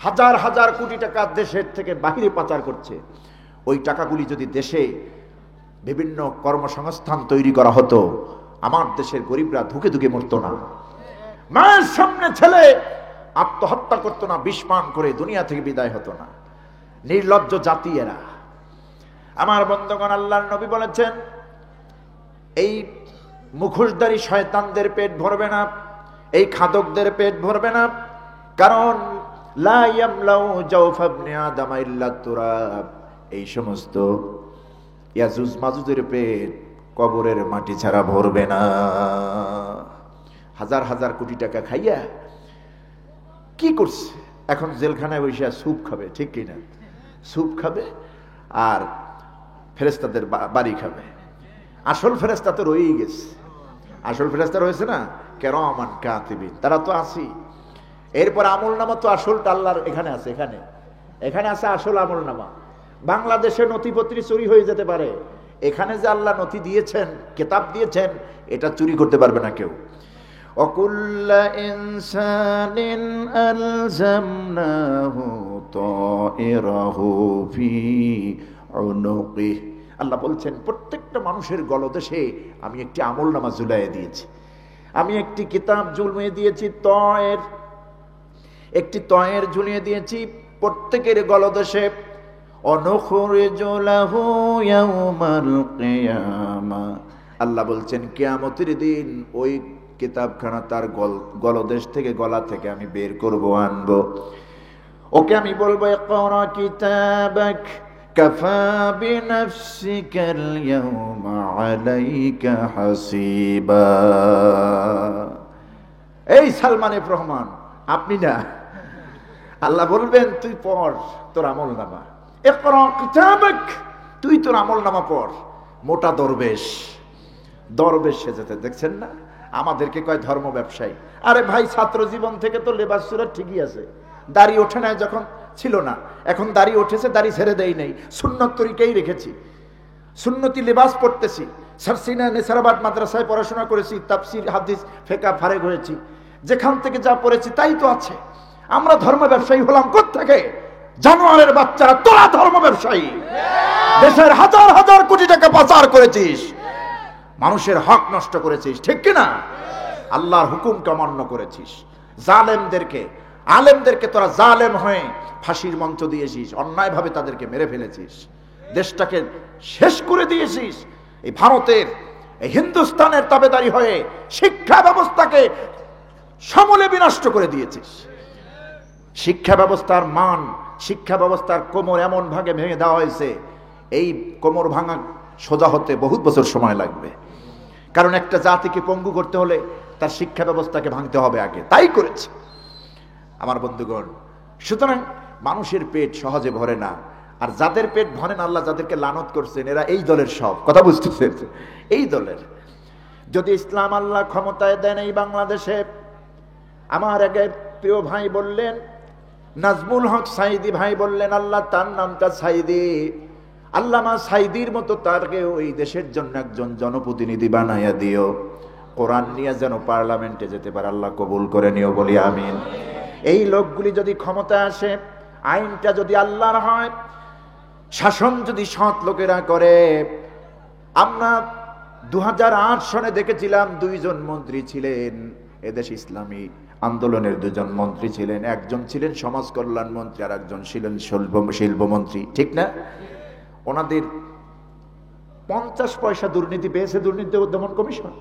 হাজার হাজার কোটি টাকা দেশের থেকে বাহিরে পাচার করছে। ওই টাকাগুলি যদি দেশে বিভিন্ন কর্মসংস্থান তৈরি করা হতো, আমার দেশের গরিবরা ধুকে ধুকে মরতো না। মায়ের সামনে ছেলে আত্মহত্যা করতো না, বিষ পান করে দুনিয়া থেকে বিদায় হতো না। নির্লজ্জ জাতি এরা। আমার বন্ধুগণ, আল্লাহর নবী বলেছেন, এই মুখোশধারী শয়তানদের পেট ভরবে না, এই খাদকদের পেট ভরবে না। কারণ লা ইয়ামলাউ জাওফা ইবনে আদম ইল্লা তুরাব, এই সমস্ত ইয়াজুজ মাজুজের পেট কবরের মাটি ছাড়া ভরবে না। হাজার হাজার কোটি টাকা খাইয়া কি করছে? এখন জেলখানায় বসে স্যুপ খাবে, ঠিক কিনা? স্যুপ খাবে আর ফেরেশতাদের বাড়ি খাবে। আসল ফেরেশতা তো রয়েই গেছে। আসল ফেরেশতা রয়েছে না, কিরামান কাতিবিন, তারা তো আছি। এরপর আমল নামা তো আসলটা আল্লাহর এখানে আছে, এখানে আছে আসল আমল নামা। বাংলাদেশে নথিপত্র চুরি হয়ে যেতে পারে, এখানে যে আল্লাহ নথি দিয়েছেন, কিতাব দিয়েছেন, এটা চুরি করতে পারবে না কেউ। ওয়াকুল্লা ইনসানিন আলজামনাহু তাইরাহু ফি উনুকি, আল্লাহ বলছেন প্রত্যেকটা মানুষের গলদেশে আমি একটি আমলনামা ঝুলিয়ে দিয়েছি। আমি একটি কিতাব ঝুলিয়ে দিয়েছি, একটি তয়ের ঝুলিয়ে দিয়েছি প্রত্যেকের গলদেশে। অনুখরিজু লাহু ইয়াউমাল কিয়ামা, আল্লাহ বলছেন কিয়ামতের দিন ওই কিতাবখানা তার গলদেশ থেকে, গলা থেকে আমি বের করব, আনবো। ওকে আমি বলবো, ইকরা কিতাবাক কাফা বিনাফসিকাল ইয়াউমা আলাইকা হাসিবা। এই সালমান এফ রহমান, আপনি না, আল্লাহ বলবেন তুই পড় তোর আমল নামা। ইকরা কিতাবাক, তুই তোর আমল নামা পড়। মোটা দরবেশ সেজেতে, দেখছেন না? আমাদেরকে কয় ধর্ম ব্যবসায়ী। আরে ভাই, ছাত্র জীবন থেকে তো লেবাস সুরত ঠিকই আছে। দাড়ি ওঠে না, যখন ছিল না, এখন দাড়ি উঠেছে, দাড়ি ছেড়ে দেই নাই, সুন্নত তরিকাই রেখেছি, সুন্নতি লেবাস পড়তেছি। সারসিনা নেসারাবাদ মাদ্রাসায় পড়াশোনা করেছি, তাফসির হাদিস ফিকহ ফারেগ হয়েছি। যেখান থেকে যা পড়েছি তাই তো আছে। আমরা ধর্ম ব্যবসায়ী হলাম কোত্থেকে? জানোয়ারের বাচ্চারা, তোরা ধর্ম ব্যবসায়ী। দেশের হাজার হাজার কোটি টাকা পাচার করেছিস। মানুষের হক নষ্ট করেছিস, ঠিক কিনা? আল্লাহর হুকুমকে অমান্য করেছিস, জালেমদেরকে আলেমদেরকে তোরা জালেম হয়ে ফাঁসির মঞ্চ দিয়েছিস, অন্যায়ভাবে তাদেরকে মেরে ফেলেছিস, দেশটাকে শেষ করে দিয়েছিস। এই ভারতের এই হিন্দুস্তানের তাবেদারি হয়ে শিক্ষা ব্যবস্থাকে সমূলে বিনষ্ট করে দিয়েছিস। শিক্ষা ব্যবস্থার মান, শিক্ষা ব্যবস্থার কোমর এমন ভাগে ভেঙে দেওয়া হয়েছে, এই কোমর ভাঙা সোজা হতে বহুত বছর সময় লাগবে। কারণ একটা জাতিকে পঙ্গু করতে হলে তার শিক্ষা ব্যবস্থাকে ভাঙতে হবে আগে, তাই করেছে আমার বন্ধুগণ। সুতরাং মানুষের পেট সহজে ভরে না, আর যাদের পেট ভরে না, আল্লাহ যাদেরকে লানত করছেন, এরা এই দলের সব। কথা বুঝতেছেন? এই দলের। যদি ইসলাম আল্লাহ ক্ষমতায় দেন এই বাংলাদেশে, আমার আগে প্রিয় ভাই বললেন, নাজমুল হক সাইদি ভাই বললেন, আল্লাহ তার নামটা সাইদি, আল্লামা সাইদির মতো তারকে ওই দেশের জন্য একজন জনপ্রতিনিধি বানাইয়া দিও, কোরআন নিয়ে যেন পার্লামেন্টে যেতে পারে, আল্লাহ কবুল করে নিও, বলি আমিন। এই লোকগুলি যদি ক্ষমতায় আসে, আইনটা যদি আল্লাহর হয়, শাসন যদি সৎ লোকেরা করে। আমরা 2008 সনে দেখেছিলাম 2 জন মন্ত্রী ছিলেন এদেশ ইসলামী আন্দোলনের, 2 জন মন্ত্রী ছিলেন, একজন ছিলেন সমাজ কল্যাণ মন্ত্রী আর একজন ছিলেন শিল্পমন্ত্রী, ঠিক না? ওনাদের 50 পয়সা দুর্নীতি পেয়েছে দুর্নীতি দমন কমিশন।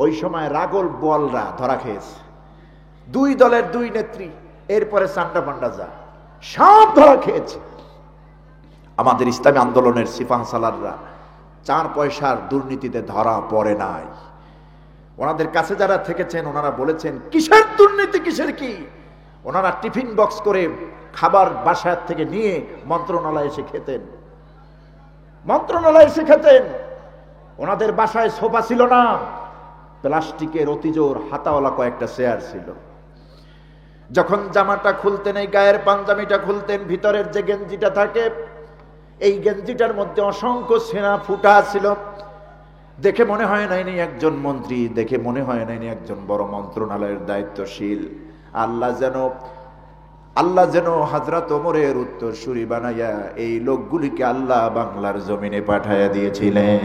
ওই সময় রাগল বোয়ালরা ধরা খেয়েছে, 2 দলের 2 নেত্রী, এরপরে সান্ডা পান্ডা যা সব ধরা খেয়েছে। আমাদের ইসলামী আন্দোলনের সিপাহ সালাররা 4 পয়সার দুর্নীতিতে ধরা পড়ে নাই। ওনাদের কাছে যারা থেকেছেন ওনারা বলেছেন কিসের দুর্নীতি, কিসের কি। ওনারা টিফিন বক্স করে খাবার বাসার থেকে নিয়ে মন্ত্রণালয়ে এসে খেতেন, মন্ত্রণালয়ে এসে খেতেন। ওনাদের বাসায় সোফা ছিল না, প্লাস্টিকের অতিজোর হাতাওয়ালা কয়েকটা চেয়ার ছিল। যখন জামাটা খুলতেন, এই গায়ের পাঞ্জাবিটা খুলতেন, ভিতরের যে গেঞ্জিটা থাকে, এই গেঞ্জিটার মধ্যে অসংখ্য সেনা ফুটা ছিল। দেখে মনে হয় নাইনি একজন মন্ত্রী, দেখে মনে হয় নাইনি একজন বড় মন্ত্রণালয়ের দায়িত্বশীল। আল্লাহ যেন হযরত ওমরের উত্তরসূরি বানাইয়া এই লোকগুলিকে আল্লাহ বাংলার জমিনে পাঠাইয়া দিয়েছিলেন।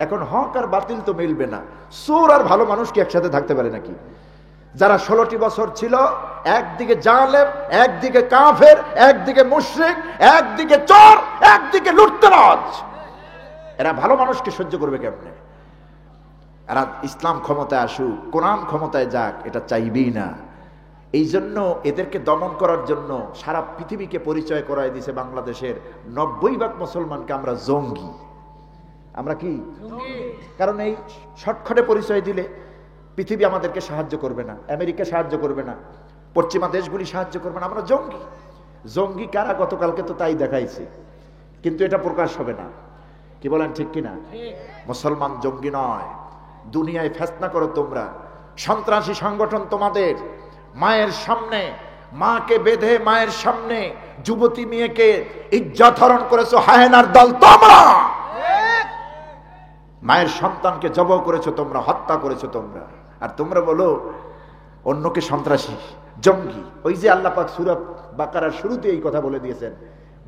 এখন হক আর বাতিল তো মিলবে না, চোর আর ভালো মানুষ কি একসাথে থাকতে পারে নাকি? যারা 16টি বছর ছিল, একদিকে জালেম, একদিকে কাফের, একদিকে মুশরিক, একদিকে চোর, একদিকে লুটতরাজ, এরা ভালো মানুষকে সহ্য করবে কেমনে? এরা ইসলাম ক্ষমতায় আসুক, কোরআন ক্ষমতায় যাক, এটা চাইবেই না। এই জন্য এদেরকে দমন করার জন্য সারা পৃথিবীকে পরিচয় করায় দিয়েছে বাংলাদেশের 90% মুসলমানকে আমরা জঙ্গি। আমরা কি? কারণ এই শর্টকাটে পরিচয় দিলে পৃথিবী আমাদেরকে সাহায্য করবে না, আমেরিকা সাহায্য করবে না, পশ্চিমা দেশগুলি সাহায্য করবে না। আমরা জঙ্গি। জঙ্গি কারা? গতকালকে তো তাই দেখাইছে, কিন্তু এটা প্রকাশ হবে না। কি বলেন, ঠিক কিনা? মুসলমান জঙ্গি নয়। দুনিয়ায় ফেতনা করো তোমরা, সন্ত্রাসী সংগঠন তোমাদের। মায়ের সামনে, মাকে বেঁধে মায়ের সামনে যুবতী মেয়েকে ইজ্জত হরণ করেছো হায়নার দল তোমরা। মায়ের সন্তানকে জবাই করেছো তোমরা, হত্যা করেছো তোমরা, আর তোমরা বলো অন্যকে সন্ত্রাসী, জঙ্গি। ওই যে আল্লাহ পাক সূরা বাকারার শুরুতে এই কথা বলে দিয়েছেন,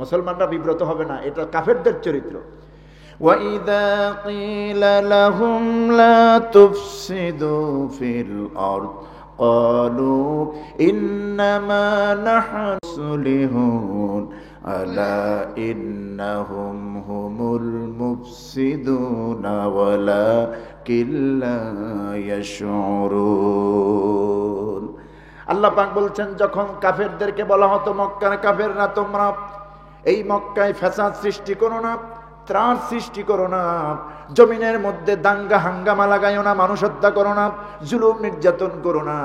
মুসলমানরা বিব্রত হবে না, এটা কাফেরদের চরিত্র। وَإِذَا قِيلَ لَهُمْ لَا تُفْسِدُوا فِي الْأَرْضِ قَالُوا إِنَّمَا نَحْنُ مُصْلِحُونَ أَلَا إِنَّهُمْ هُمُ الْمُفْسِدُونَ وَلَكِنْ لَا يَشْعُرُونَ। আল্লাহ পাক বলছেন, যখন কাফেরদেরকে বলা হতো মক্কার কাফেররা তোমরা এই মক্কায় ফ্যাসাদ সৃষ্টি করো না, ত্রাস সৃষ্টি করো না, জমিনের মধ্যে দাঙ্গা হাঙ্গামা লাগাইও না, মানুষ হত্যা করো না, জুলুম নির্যাতন করো না,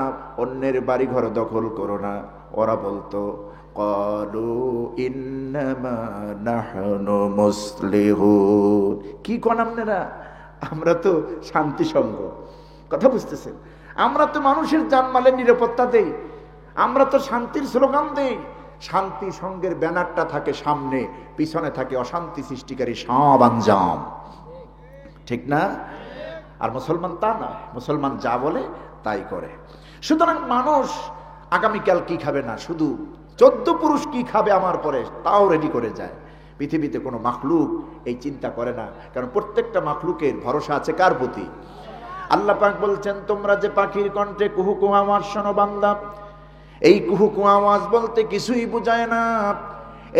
অন্যের বাড়ি ঘর দখল করো না, ওরা বলতো ক্বালু ইন্নামা নাহনু মুসলিহুন। কি কোন আপনারা? আমরা তো শান্তি সংঘ। কথা বুঝতেছেন? আমরা তো মানুষের জানমালের নিরাপত্তা দেই, আমরা তো শান্তির স্লোগান দেই। শান্তি সংঘের ব্যানারটা থাকে সামনে, পিছনে থাকে অশান্তি সৃষ্টিকারী সব আঞ্জাম, ঠিক না? আর মুসলমান তা নয়, মুসলমান যা বলে তাই করে। সুতরাং মানুষ আগামীকাল কি খাবে না, শুধু 14 পুরুষ কি খাবে আমার পরে তাও রেডি করে যায়। পৃথিবীতে কোনো মাখলুক এই চিন্তা করে না, কারণ প্রত্যেকটা মাখলুকের ভরসা আছে কার প্রতি? আল্লাহ পাক বলছেন, তোমরা যে পাখির কণ্ঠে কুহু কুহু আওয়াজ শোনো বান্দা, এই কুহু কুহু আওয়াজ বলতে কিছুই বোঝায় না।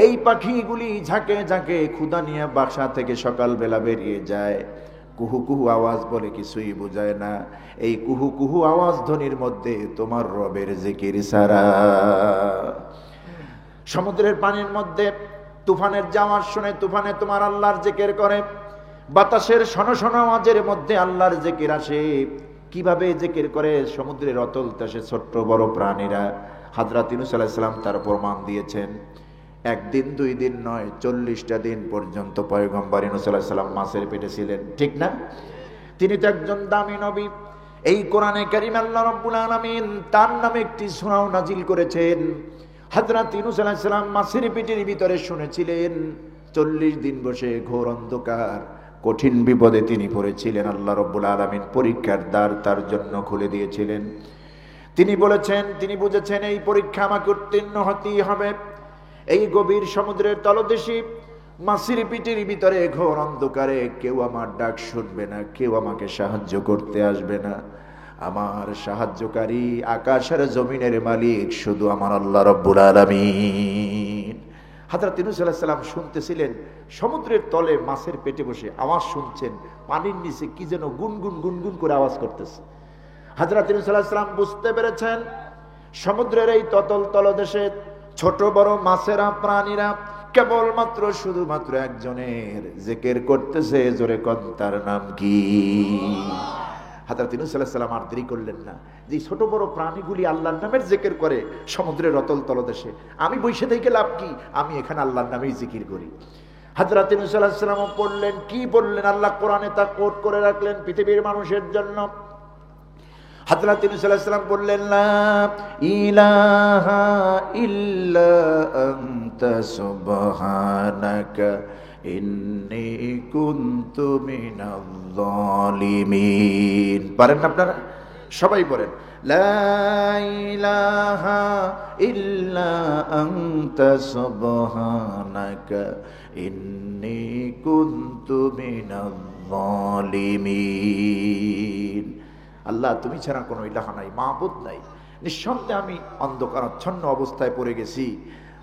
এই পাখিগুলি ঝাঁকে ঝাঁকে ক্ষুধা নিয়ে বাসা থেকে সকালবেলা বেরিয়ে যায়, কুহু কুহু আওয়াজ বলে কিছুই বোঝায় না। এই কুহু কুহু আওয়াজ ধ্বনির মধ্যে তোমার রবের জিকির ছাড়া। সমুদ্রের পানির মধ্যে তুফানের আওয়াজ শুনে তুফানে তোমার আল্লাহর জিকির করে, বাতাসের শোনো শোনো আওয়াজের মধ্যে আল্লাহর জিকির আসে। কিভাবে জিকির করে? সমুদ্রের অতল দেশে ছোট্ট বড় প্রাণীরা, হযরত ইউনূস আলাইহিস সালাম তার প্রমাণ দিয়েছেন। একদিন দুই দিন নয়, 40টা দিন পর্যন্ত পয়গম্বর ইউনূস আলাইহিস সালাম মাছের পেটে ছিলেন, ঠিক না? তিনি তো একজন দামি নবী। এই কোরআনে কারীম আল্লাহ রাব্বুল আলামিন তার নামে একটি সূরাও নাজিল করেছেন। হযরত ইউনূস আলাইহিস সালাম মাছের পেটের ভিতরে শুনেছিলেন, 40 দিন বসে ঘোর অন্ধকার কঠিন বিপদে তিনি পড়েছিলেন। আল্লাহ রাব্বুল আলামিন পরীক্ষার দ্বার তার জন্য খুলে দিয়েছিলেন। তিনি বলেছেন, তিনি বুঝেছেন এই পরীক্ষা আমাকে উত্তীর্ণ হতেই হবে। এই গভীর সমুদ্রের তলদেশে মাছের পেটের ভিতরে ঘোর অন্ধকারে কেউ আমার ডাক শুনবে না, কেউ আমাকে সাহায্য করতে আসবে না। আমার সাহায্যকারী আকাশের জমিনের মালিক শুধু আমার আল্লাহ রাব্বুল আলামিন। হযরত ইউনূস আলাইহিস সালাম শুনতেছিলেন, সমুদ্রের তলে মাছের পেটে বসে আওয়াজ শুনছেন, পানির নিচে কি যেন গুনগুন গুনগুন করে আওয়াজ করতেছে। হযরত ইউনূস আলাইহিস সালাম বুঝতে পেরেছেন, সমুদ্রের এই তলদেশে ছোট বড় মাছেরা প্রাণীরা কেবলমাত্র শুধুমাত্র একজনের জিকির করতেছে। জোরে কোন তার নাম কি? হযরত ইউনূস আলাইহিস সালাম আর দেরি করলেন না, যে ছোট বড় প্রাণীগুলি আল্লাহর নামের জিকির করে সমুদ্রের অতল তলদেশে, আমি বসে থেকে লাভ কি? আমি এখানে আল্লাহর নামেই জিকির করি। হযরত ইউনূস আলাইহিস সালাম পড়লেন, কি বললেন? আল্লাহ কোরআনে তা কোট করে রাখলেন পৃথিবীর মানুষের জন্য। হযরত ইউনূস আলাইহিস সালাম বললেন, লা ইলাহা ইল্লা আনতা সুবহানাকা ইন্নী কুনতু মিনাল যালিমিন। পারেন না আপনারা? সবাই বলেন, লা ইলাহা ইল্লা আনতা সুবহানাকা ইন্নী কুনতু মিনাল যালিমিন। আল্লাহ, তুমি ছাড়া কোনো ইলাহা নাই, মাবুদ নাই, নিঃসন্দেহে আমি অন্ধকারাচ্ছন্ন অবস্থায় পড়ে গেছি।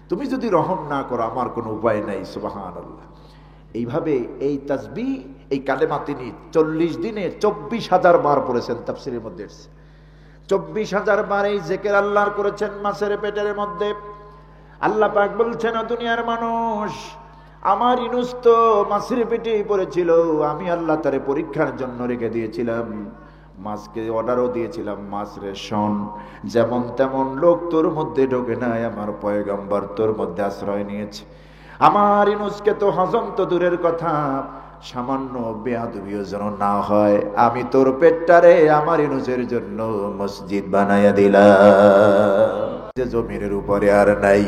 তুমি যদি রহম না করো আমার কোনো উপায় নাই। সুবহানাল্লাহ। এইভাবে এই তাসবিহ, এই কালেমা তিনি 40 দিনে 24,000 বার পড়েছেন। তাফসীরের মধ্যে 24,000 বার এই জিকির আল্লাহর করেছেন মাছের পেটের মধ্যে। আল্লাহ পাক বলছেন, দুনিয়ার মানুষ, আমার ইউনূস তো মাছের পেটে পড়েছিল, আমি আল্লাহ তারে পরীক্ষার জন্য রেখে দিয়েছিলাম। মাছকে অর্ডারও দিয়েছিলাম, মাছ রে শোন, যেমন তেমন লোক তোর মধ্যে ঢোকে নাই, আমার পয়গম্বর তোর মধ্যে আশ্রয় নিয়েছে। আমার ইউনূসকে তো হজম তো দূরের কথা, সামান্য বেয়াদবিও যেন না হয়। আমি তোর পেটটারে আমার ইউনূসের জন্য মসজিদ বানাইয়া দিলাম, যে জমিনের উপরে আর নাই।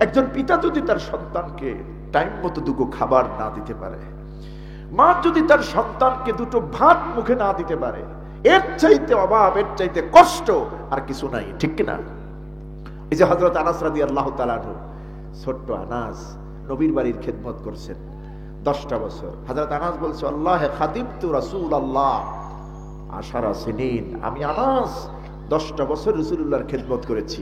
একজন পিতা যদি তার সন্তানকে টাইম মতো দুটো খাবার না দিতে পারে, মা যদি তার সন্তানকে দুটো ভাত মুখে না দিতে পারে, এর চাইতে অভাব, এর চাইতে কষ্ট আর কিছু নাই, ঠিক কিনা? এই যে হযরত আনাস রাদিয়াল্লাহু তাআলা আনহু, ছোট্ট আনাস নবীর বাড়ির খেদমত করছেন 10টা বছর। হযরত আনাস বলছে, আল্লাহে খাদিমতু রাসূলুল্লাহ 10 সিনিন, আমি আনাস 10টা বছর রাসূলুল্লাহর খেদমত করেছি।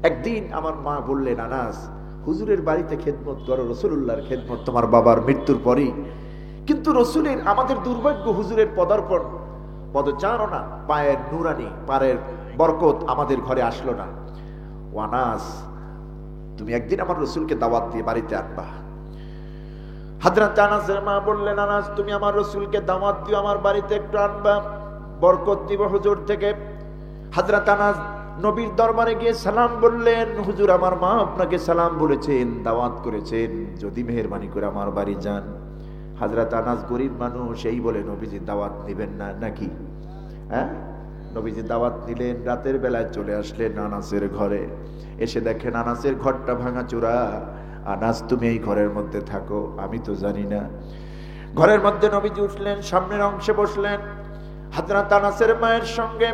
একদিন আমার মা বললেন, আনাস, হুজুরের বাড়িতে খেদমত করো, রাসূলুল্লাহর খেদমত তোমার বাবার মৃত্যুর পরই। কিন্তু রসুলের, আমাদের দুর্ভাগ্য, হুজুরের পদার্পণ, পদচারণা, পায়ের নুরানি, পায়ের বরকত আমাদের ঘরে আসলো না। ও আনাস, তুমি একদিন আমার রসুলকে দাওয়াত দিয়ে বাড়িতে আনবা। হযরত আনাসের মা বললেন, আনাস, তুমি আমার রসুলকে দাওয়াত দিও, আমার বাড়িতে একটু আনবা, বরকত দিব হুজুর থেকে। হযরত আনাস নবীর দরবারে গিয়ে সালাম বললেন, হুজুর, আমার মা আপনাকে সালাম বলেছেন, দাওয়াত করেছেন, যদি মেহেরবানি করে আমার বাড়ি যান। হযরত আনাস গরিব মানুষ, এই বলে নবীজি দাওয়াত নিবেন না নাকি? হ্যাঁ, নবীজি দাওয়াত নিলেন, রাতের বেলায় চলে আসলেন আনাসের ঘরে। এসে দেখেন আনাসের ঘরটা ভাঙাচোরা। আনাস, তুমি এই ঘরের মধ্যে থাকো, আমি তো জানি না। ঘরের মধ্যে নবীজি উঠলেন, সামনের অংশে বসলেন, হযরত আনাসের মায়ের সঙ্গে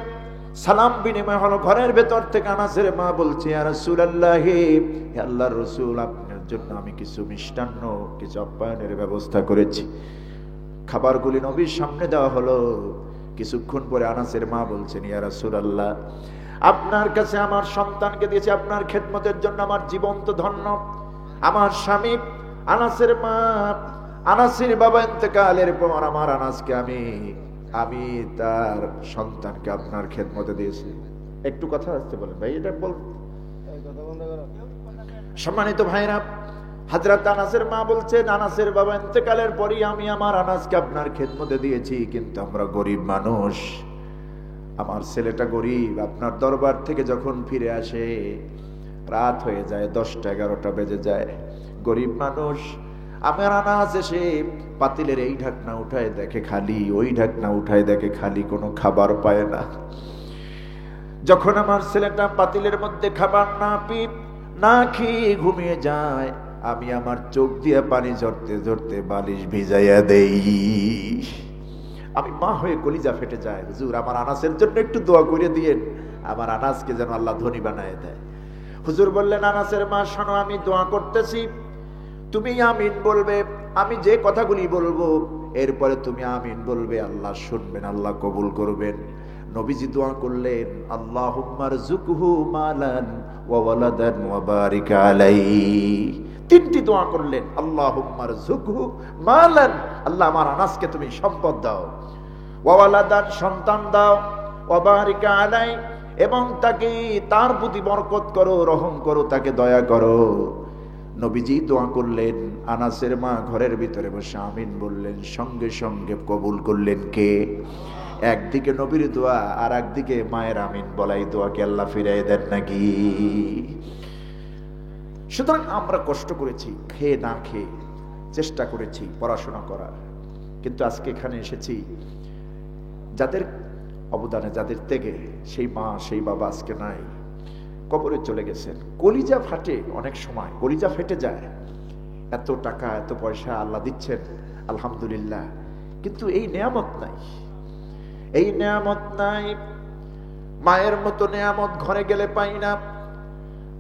সালাম বিনিময় হলো। ঘরের ভেতর থেকে আনাসের মা বলছে, ইয়া রাসূলুল্লাহ, হে আল্লাহর রাসূল, আপনার জন্য আমি কিছু মিষ্টান্ন, কিছু আপ্যায়নের ব্যবস্থা করেছি। খাবারগুলি নবীর সামনে দেওয়া হলো। কিছুক্ষণ পরে আনাসের মা বলছেন, ইয়া রাসূলুল্লাহ, আপনার কাছে আমার সন্তানকে দিয়েছি আপনার খেদমতের জন্য, আমার জীবন তো ধন্য। আমার স্বামী আনাসের মা, আনাসের বাবা ইন্তেকালের পর আমার আনাসকে আমি তার সন্তানকে আপনার খেদমতে দিয়েছি। একটু কথা আসতে বলেন ভাই, এটা বল। সম্মানিত ভাইরা, হযরত আনাসের মা বলছেন, আনাসের বাবা ইন্তেকালের পরই আমি আমার আনাসকে আপনার খেদমতে দিয়েছি, কিন্তু আমরা গরিব মানুষ, আমার ছেলেটা গরিব। আপনার দরবার থেকে যখন ফিরে আসে রাত হয়ে যায়, 10টা 11টা বেজে যায়। গরিব মানুষ, আমার আনাস এসে পাতিলের এই ঢাকনা উঠায় দেখে খালি, ওই ঢাকনা উঠায় দেখে খালি, কোনো খাবার পায় না। যখন আমার ছেলেটা পাতিলের মধ্যে খাবার না খেয়ে ঘুমিয়ে যায়, আমি আমার চোখ দিয়ে পানি ঝরতে ঝরতে বালিশ ভিজাইয়া দেই। আমি মা হয়ে কলিজা ফেটে যায়, হুজুর আমার আনাসের জন্য একটু দোয়া করে দিয়েন, আমার আনাসকে যেন আল্লাহ ধনী বানায় দেয়। হুজুর বললেন, আনাসের মা শোনো, আমি দোয়া করতেছি, তুমি আমিন বলবে, আমি যে কথাগুলি বলবো এরপরে তুমি আমিন বলবে, আল্লাহ শুনবেন, আল্লাহ কবুল করবেন। নবীজি দোয়া করলেন, আল্লাহুম্মা রযুকহু মালান ওয়া ওয়ালাদান ওয়া বারিক আলাইহি। 3টি দোয়া করলেন, আল্লাহুম্মা রযুকহু মালান, আল্লাহ আমার আনাসকে তুমি সম্পদ দাও, ওয়া ওয়ালাদান, সন্তান দাও, ওয়া বারিক আলাইহি, এবং তাকে তার প্রতি বরকত করো, রহম করো, তাকে দয়া করো। নবীজি দোয়া করলেন, আনাসের মা ঘরের ভিতরে বসে আমিন বললেন, সঙ্গে সঙ্গে কবুল করলেন কে? একদিকে নবীর দোয়া, আর একদিকে মায়ের আমিন বলাই দোয়াকে আল্লাহ ফিরাই দেন নাকি? সুতরাং আমরা কষ্ট করেছি, খেয়ে না খেয়ে চেষ্টা করেছি পড়াশোনা করার, কিন্তু আজকে এখানে এসেছি যাদের অবদানে, যাদের থেকে সেই মা সেই বাবা আজকে নাই, কবরে চলে গেছেন। কলিজা ফাটে, অনেক সময় কলিজা ফেটে যায়। এত টাকা এত পয়সা আল্লাহ দিচ্ছেন, আলহামদুলিল্লাহ, কিন্তু এই নেয়ামত নাই, এই নেয়ামত নাই। মায়ের মতো নেয়ামত ঘরে গেলে পাই না,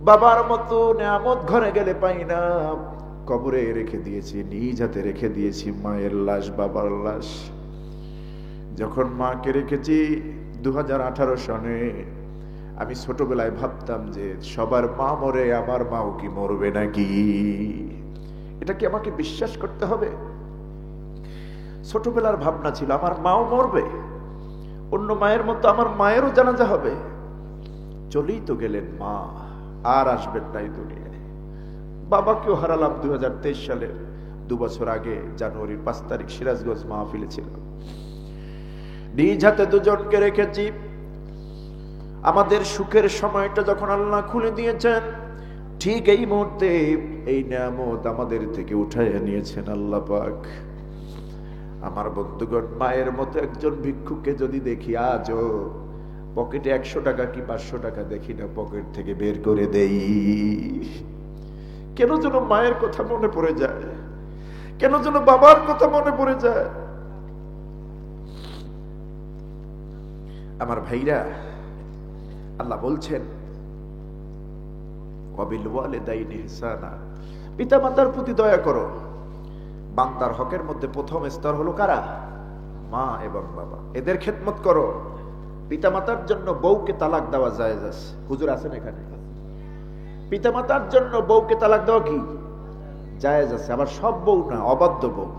বাবার মতো নেয়ামত ঘরে গেলে পাই না। কবরে রেখে দিয়েছি, নিজ হাতে রেখে দিয়েছি মায়ের লাশ, বাবার লাশ। যখন মাকে রেখেছি 2018 সনে, আমি ছোটবেলায় ভাবতাম যে সবার মা মরে, আমার মাও কি মরবে নাকি? এটা কি আমাকে বিশ্বাস করতে হবে? ছোটবেলার ভাবনা ছিল আমার মাও মরবে, অন্য মায়ের মতো আমার মায়েরও জানাজা হবে। চলেই তো গেলেন মা, আর আসবেন নাই দুনিয়ায়। বাবাকেও হারালাম 2023 সালের 2 বছর আগে, জানুয়ারির 5 তারিখ সিরাজগঞ্জ মাহফিলে ছিলাম। নিজ হাতে দুজনকে রেখেছি। আমাদের সুখের সময়টা যখন আল্লাহ খুলে দিয়েছেন, ঠিক এই মুহূর্তে এই নিয়ামত আমাদের থেকে উঠাইয়া নিয়েছেন আল্লাহ পাক। আমার বন্ধুগণ, মায়ের মতো একজন ভিক্ষুককে যদি দেখি, আজও পকেটে 100 টাকা কি 500 টাকা দেখি না, পকেট থেকে বের করে দেই। কেন যেন মায়ের কথা মনে পড়ে যায়, কেন যেন বাবার কথা মনে পড়ে যায়। আমার ভাইরা, আল্লাহ বলছেন, ওয়াবিল ওয়ালিদাইনি ইহসানা, পিতামাতার প্রতি দয়া করো। বান্দার হকের মধ্যে প্রথম স্তর হলো কারা? মা এবং বাবা, এদের খেদমত করো। পিতামাতার জন্য বউকে তালাক দেওয়া জায়েজ আছে। হুজুর আছেন এখানে? পিতামাতার জন্য বউকে তালাক দেওয়া কি জায়েজ আছে, আবার সব বউ না, অবাধ্য বউ।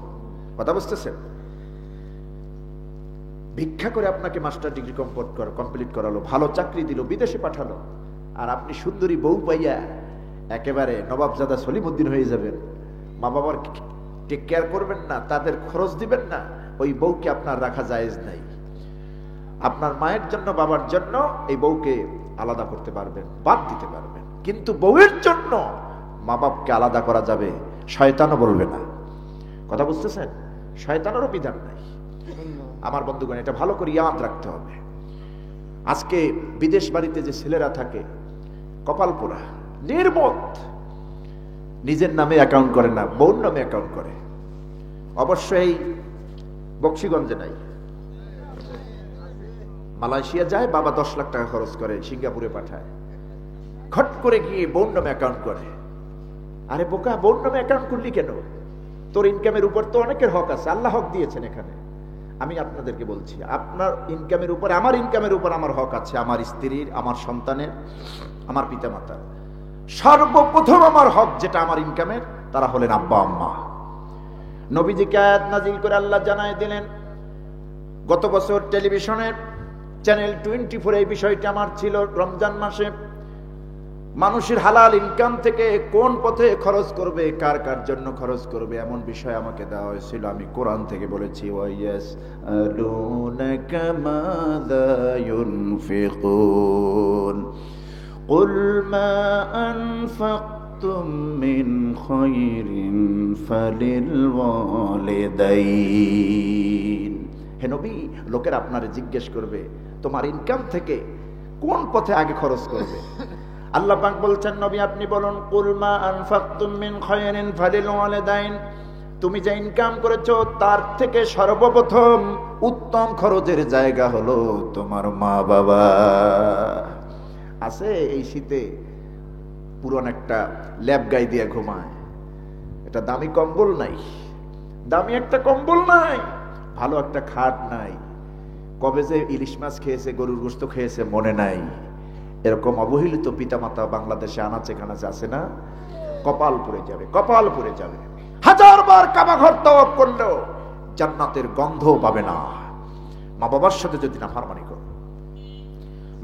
কথা বুঝতেছেন? ভিক্ষা করে আপনাকে মাস্টার ডিগ্রি কমপ্লিট করালো, ভালো চাকরি দিল, বিদেশে পাঠালো, আর আপনি সুন্দরী বউ পাইয়া একেবারে নবাবজাদা সলিমউদ্দিন হয়ে যাবেন। মা বাবার টেক কেয়ার করবেন না, তাদের খরচ দিবেন না, ওই বউকে আপনার রাখা জায়েজ নাই। আপনার মায়ের জন্য, বাবার জন্য এই বউকে আলাদা করতে পারবেন, বাদ দিতে পারবেন, কিন্তু বউয়ের জন্য মা বাপকে আলাদা করা যাবে, শয়তানও বলবে না। কথা বুঝতেছেন? শয়তানেরও বিধান নাই। আমার বন্ধুগণ, এটা ভালো করে ইয়াদ রাখতে হবে। আজকে বিদেশ বাড়িতে যে ছেলেরা থাকে, কপাল পোড়া, নির্বোধ, নিজের নামে অ্যাকাউন্ট করে না, বউর নামে অ্যাকাউন্ট করে। অবশ্যই বক্সিগঞ্জে নাই, মালয়েশিয়া যায়, বাবা 10 লাখ টাকা খরচ করে সিঙ্গাপুরে পাঠায়, খট করে গিয়ে বোন নামে অ্যাকাউন্ট করে। আরে বোকা, বোন নামে অ্যাকাউন্ট করলি কেন? তোর ইনকামের উপর তো অনেকের হক আছে, আল্লাহ হক দিয়েছেন। এখানে আমি আপনাদেরকে বলছি, আপনার ইনকামের উপর, আমার ইনকামের উপর আমার হক আছে, আমার স্ত্রীর, আমার সন্তানের, আমার পিতামাতার। সর্বপ্রথম আমার হক যেটা আমার ইনকামের, তারা হলেন আব্বা আম্মা। নবীজিকে আয়াত নাজিল করে আল্লাহ জানায় দিলেন, গত বছর টেলিভিশনের চ্যানেল 24 এই বিষয়টা আমার ছিল, রমজান মাসে মানুষের হালাল ইনকাম থেকে কোন পথে খরচ করবে, কার কার জন্য খরচ করবে, এমন বিষয় আমাকে দেওয়া হয়েছিল। আমি কোরআন থেকে বলেছি, ওয়াইয়াসআলুনাকা মাযা ইউনফিকুন কুল মা আনফাকতুম মিন খায়রিন ফালিল ওয়ালিদাইন। হে নবী, লোকেরা আপনারে জিজ্ঞেস করবে তোমার ইনকাম থেকে কোন পথে আগে খরচ করবে। আল্লাহ পাক বলছেন, নবী আপনি বলুন, কুল মা আনফাকতুম মিন খায়রিন ফালিল ওয়ালিদাইন, তুমি যে ইনকাম করেছো তার থেকে সর্বপ্রথম উত্তম খরচের জায়গা হলো তোমার মা বাবা। আছে এই শীতে পুরন একটা ল্যাব গাই দিয়ে ঘুমায়, এটা দামি কম্বল নাই, দামি একটা কম্বল নাই, ভালো একটা খাট নাই, কবে যে ইলিশ মাছ খেয়েছে, গরুর গোশত খেয়েছে মনে নাই। এরকম অবহেলিত পিতামাতা বাংলাদেশে আনাচে কানাচে আছে না? কপাল পুড়ে যাবে, কপাল পুড়ে যাবে। 1000 বার কাবা ঘর তওয়াব করলেও জান্নাতের গন্ধ পাবে না। মা বাবার সাথে যদি নাফরমানি করো,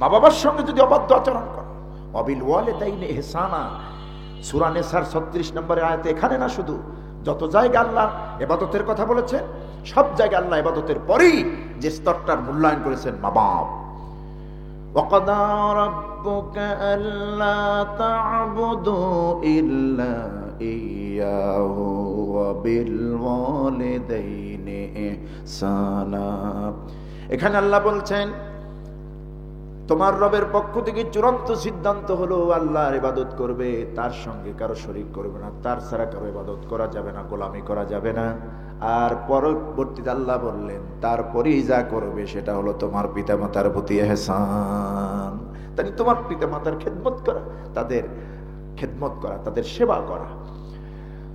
মা বাবার সঙ্গে যদি অবাধ্য আচরণ করো, ওয়াবিল ওয়ালিদাইনি ইহসানা, সূরা নিসার 36 নম্বরে আয়াতে, এখানে না শুধু, যত জায়গা আল্লাহ ইবাদতের কথা বলেছেন, সব জায়গায় আল্লাহ ইবাদতের পরেই যে স্তরটার মূল্যায়ন করেছেন মা বাপ। وَقَضَى رَبُّكَ أَلَّا تَعْبُدُوا إِلَّا إِيَّاهُ وَبِالْوَالِدَيْنِ إِحْسَانًا। এখানে আল্লাহ বলছেন, তোমার রবের পক্ষ থেকে চূড়ান্ত সিদ্ধান্ত হলো আল্লাহর ইবাদত করবে, তার সঙ্গে কারো শরীক করবে না, তার ছাড়া কারো ইবাদত করা যাবে না, গোলামি করা যাবে না। আর পরবর্তীতে আল্লাহ বললেন, তারপরেই যা করবে সেটা হলো তোমার পিতামাতার প্রতি ইহসান। তাই তোমার পিতামাতার খেদমত করা, তাদের খেদমত করা, তাদের সেবা করা।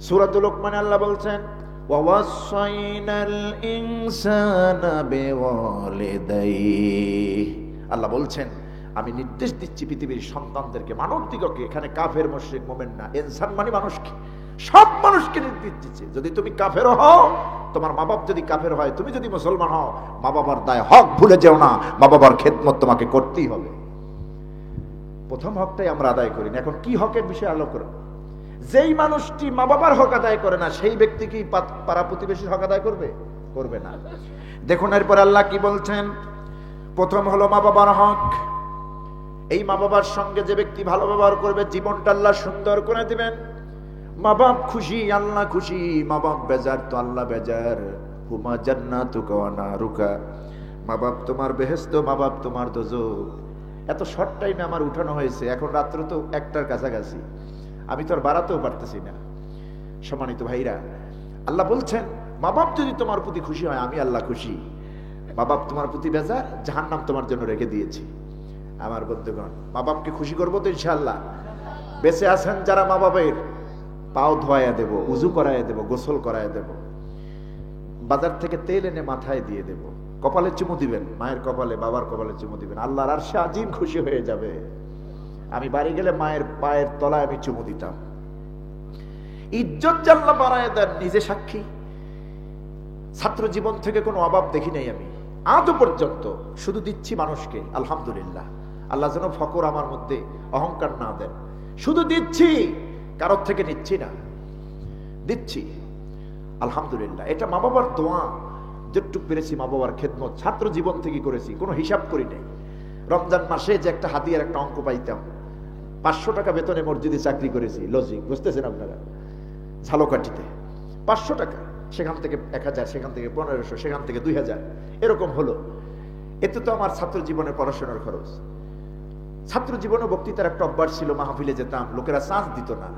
সূরাতুল লোকমানে আল্লাহ বলছেন, ওয়াওয়াসাইনাল ইনসানা বিওয়ালিদাইহি, আল্লাহ বলছেন আমি নির্দেশ দিচ্ছি পৃথিবীর সন্তানদেরকে, মানব দিগকে, এখানে কাফের মুশরিক মুমিন না, ইনসান মানে মানুষকে, সব মানুষকে নির্দেশ দিচ্ছে, যদি তুমি কাফের হও, তোমার মা বাপ যদি কাফের হয়, তুমি যদি মুসলমান হও, মা বাবার দায় হক ভুলে যেও না, মা বাবার খেদমত তোমাকে করতেই হবে। প্রথম হকটাই আমরা আদায় করি না। এখন কি হকের বিষয়ে আলোচনা করব? যেই মানুষটি মা বাবার হক আদায় করে না, সেই ব্যক্তি কি পাড়া প্রতিবেশীর হক আদায় করবে? করবে না। দেখুন এরপর আল্লাহ কি বলছেন, প্রথম হলো মা বাবার হক। এই মা বাবার সঙ্গে যে ব্যক্তি ভালো ব্যবহার করবে, জীবনটা আল্লাহ সুন্দর করে দিবেন। মা বাপ খুশি, আল্লাহ খুশি, মা বাপ বেজার তো আল্লাহ বেজার। হুমা জান্নাতুকা ওয়া নারুকা, মা বাপ তোমার বেহেশত, মা বাপ তোমার দোজখ। এত শর্ট টাইমে আমার উঠানো হয়েছে, এখন রাত্র তো 1টার কাছাকাছি, আমি তো আর বাড়াতেও পারতেছি না। সম্মানিত ভাইরা, আল্লাহ বলছেন মা বাপ যদি তোমার প্রতি খুশি হয়, আমি আল্লাহ খুশি। মা বাপ তোমার প্রতি বেজার, জাহান্নাম তোমার জন্য রেখে দিয়েছি। আমার বন্ধুগণ, মা বাপকে খুশি করবো তো ইনশাআল্লাহ। বেঁচে আছেন যারা, মা বাপের পাও ধোয়াইয়া দেব, উজু করাইয়া দেব, গোসল করাইয়া দেব, বাজার থেকে তেল এনে মাথায় দিয়ে দেব, কপালে চুমু দিবেন, মায়ের কপালে, বাবার কপালে চুমু দিবেন, আল্লাহর আরশে আজিম খুশি হয়ে যাবে। আমি বাড়ি গেলে মায়ের পায়ের তলায় আমি চুমু দিতাম। ইজ্জত জাল্লা বাড়ায় দেন, নিজে সাক্ষী। ছাত্র জীবন থেকে কোনো অভাব দেখি নাই আমি আজও পর্যন্ত, শুধু দিচ্ছি মানুষকে, আলহামদুলিল্লাহ। আল্লাহ যেন ফকর আমার মধ্যে অহংকার না দেন, শুধু দিচ্ছি, কারোর থেকে নিচ্ছি না, দিচ্ছি আলহামদুলিল্লাহ। এটা মা বাবার দোয়া, যেটুকু পেরেছি মা বাবার খেদমত ছাত্র জীবন থেকে করেছি, কোনো হিসাব করি নাই। রমজান মাসে যে একটা হাতিয়ার একটা অঙ্ক পাইতাম, 500 টাকা বেতনে মসজিদে চাকরি করেছি, লজিক বুঝতেছেন আপনারা, ঝালকাঠিতে 500 টাকা, সেখান থেকে 1000, সেখান থেকে 1500, সেখান থেকে 2000, এরকম হলো। এতে তো আমার ছাত্র জীবনের পড়াশোনার খরচ। ছাত্র জীবনে বক্তৃতার একটা অভ্যাস ছিল, মাহফিলে যেতাম, লোকেরা চান্স দিত না,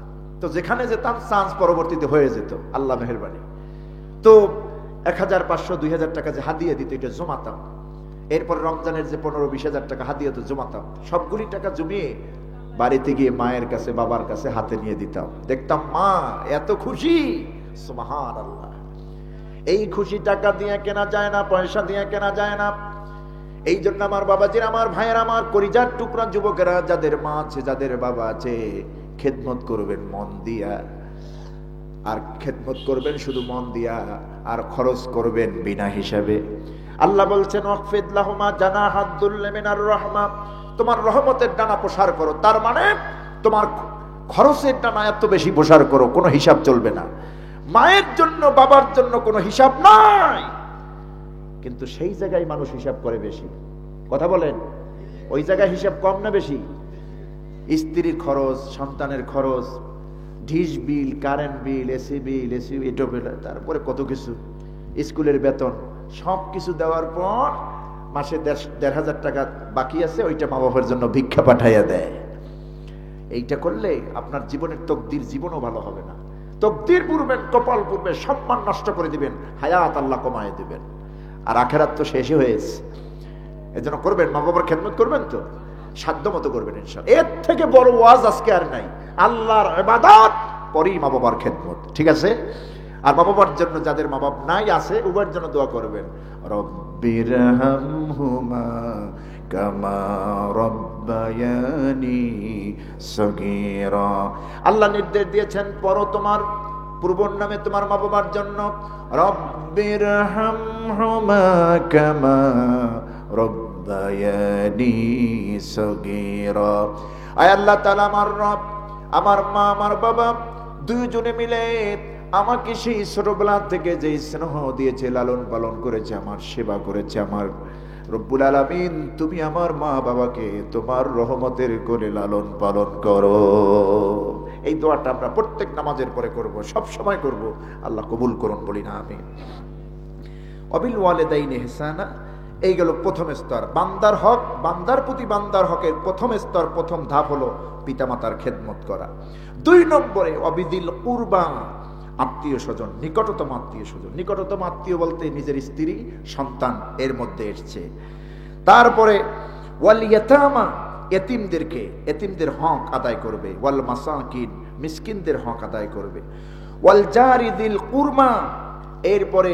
তো যেখানে যেতাম চান্স পরবর্তীতে হয়ে যেত, আল্লাহ মেহেরবানি। তো 1500, 2000 টাকা যে হাদিয়া দিত, এটা জমাতাম। এরপর রমজানের যে 15-20 হাজার টাকা হাদিয়া তো জমাতাম, সবগুলি টাকা জমিয়ে বাড়িতে গিয়ে মায়ের কাছে বাবার কাছে হাতে নিয়ে দিতাম। দেখতাম মা এত খুশি, সুবহানাল্লাহ। এই খুশি টাকা দিয়ে কেনা যায় না, পয়সা দিয়ে কেনা যায় না। এই জন্য আমার বাবাজির, আমার ভাইয়ের, আমার কলিজার টুকরা যুবকেরা, যাদের মা আছে, যাদের বাবা আছে, খেদমত করবেন মন দিয়া, আর খেদমত করবেন শুধু মন দিয়া, আর খরচ করবেন বিনা হিসাবে। আল্লাহ বলছেন ওয়াকফিদ লাহুমা জানাহাদ দুল্লি মিনার রাহমা, তোমার রহমতের ডানা প্রসার করো। তার মানে তোমার খরচের ডানা এত বেশি প্রসার করো, কোনো হিসাব চলবে না। মায়ের জন্য বাবার জন্য কোনো হিসাব নাই, কিন্তু সেই জায়গায় মানুষ হিসাব করে বেশি। কথা বলেন, ওই জায়গায় হিসাব কম না বেশি? স্ত্রীর খরচ, সন্তানের খরচ, ডিশ বিল, কারেন্ট বিল, এসি বিল, এসি এটো বিল, তারপরে কত কিছু, স্কুলের বেতন, সব কিছু দেওয়ার পর মাসে 1,500 টাকা বাকি আছে, ওইটা মা বাবার জন্য ভিক্ষা পাঠাইয়া দেয়। এইটা করলে আপনার জীবনের তকদির জীবনও ভালো হবে না। তকদির পূর্বেন, কপাল পূর্বে, সম্মান নষ্ট করে দিবেন, হায়াত আল্লাহ কমায় দিবেন, আর আখেরাত তো শেষই হয়েছে। এজন্য করবেন, মা বাবার খেদমত করবেন তো সাধ্য মতো করবেন ইনশাআল্লাহ। এর থেকে বড় ওয়াজ আজকে আর নাই। আল্লাহর ইবাদত পরেই মা বাবার খেদমত, ঠিক আছে? আর মা বাবার জন্য, যাদের মা বাপ নাই আছে, উভয়ের জন্য দোয়া করবেন, রব্বিরহামহুমা কামা রব্বায়ানি সগীরা। আল্লাহ নির্দেশ দিয়েছেন, পড়ো তোমার পূর্বর নামে তোমার মা বাবার জন্য, রব্বিরহামহুমা কামা রব্বায়ানি সগীরা। আয় আল্লাহ তাআলা, আমার রব, আমার মা, আমার বাবা দুইজনে মিলে আমাকে সেই ছোটবেলা থেকে যে স্নেহ দিয়েছে, লালন পালন করেছে, আমার সেবা করেছে, আমার রব্বুল আলামিন তুমি আমার মা বাবাকে তোমার রহমতের কোলে লালন পালন করো। এই দোয়াটা আমরা প্রত্যেক নামাজের পরে করব, সব সময় করব। আল্লাহ কবুল করুন, বলি না আমিন। অবিল ওয়ালিদাইনি ইহসানা, এই গেল প্রথম স্তর। বান্দার হক, বান্দার প্রতি বান্দার হকের প্রথম স্তর, প্রথম ধাপ হলো পিতামাতার খেদমত করা। 2 নম্বরে অবিদিল কুরবা, আত্মীয় স্বজন, নিকটতম আত্মীয় স্বজন। নিকটতম আত্মীয় বলতে নিজের স্ত্রী, সন্তান, এর মধ্যে এসছে। তারপরে ওয়াল ইয়াতামা, এতিমদেরকে, এতিমদের হক আদায় করবে। ওয়াল মাসাকিন, মিসকিনদের হক আদায় করবে। ওয়াল জারি দিল কুরমা, এরপরে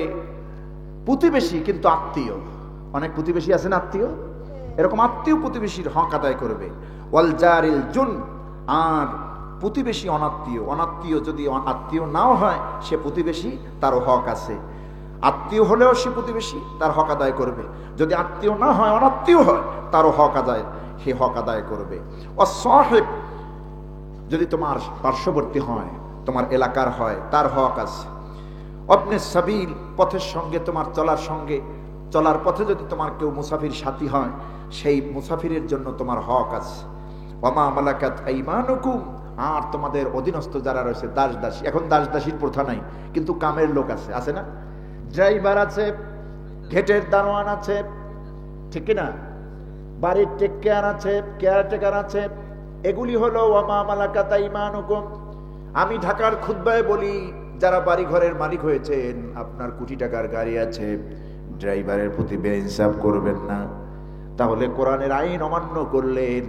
প্রতিবেশী কিন্তু আত্মীয়, অনেক প্রতিবেশী আছেন আত্মীয়, এরকম আত্মীয় প্রতিবেশীর হক আদায় করবে। ওয়াল জারিল জুন, আর প্রতিবেশী অনাত্মীয়, অনাত্মীয় যদি আত্মীয় নাও হয়, সে প্রতিবেশী, তারও হক আছে। আত্মীয় হলেও সে প্রতিবেশী, তার হক আদায় করবে। যদি আত্মীয় না হয়, অনাত্মীয় হয়, তারও হক আদায়, সে হক আদায় করবে। অসাহেব, যদি তোমার পার্শ্ববর্তী হয়, তোমার এলাকার হয়, তার হক আছে। অবনে সাবিল, পথের সঙ্গে তোমার চলার সঙ্গে, চলার পথে যদি তোমার কেউ মুসাফির সাথী হয়, সেই মুসাফিরের জন্য তোমার হক আছে। ওমা মালাকাত আইমানুকুম, আর তোমাদের অধীনস্থ যারা রয়েছে, দাস দাসী। এখন দাস দাসীর প্রথা নাই, কিন্তু কামের লোক আছে, আছে না? ড্রাইভার আছে, গেটের দারোয়ান আছে, ঠিক কিনা? বাড়ির টেক কেয়ার আছে, কেয়ারটেকার আছে। এগুলি হলো ওমা মালাকাত আইমানুকুম। আমি ঢাকার খুতবায় বলি, যারা বাড়ি ঘরের মালিক হয়েছেন, আপনার কোটি টাকার গাড়ি আছে, ড্রাইভারের প্রতি বেইনসাফ করবেন না। তাহলে কোরআনের আইন অমান্য করলেন,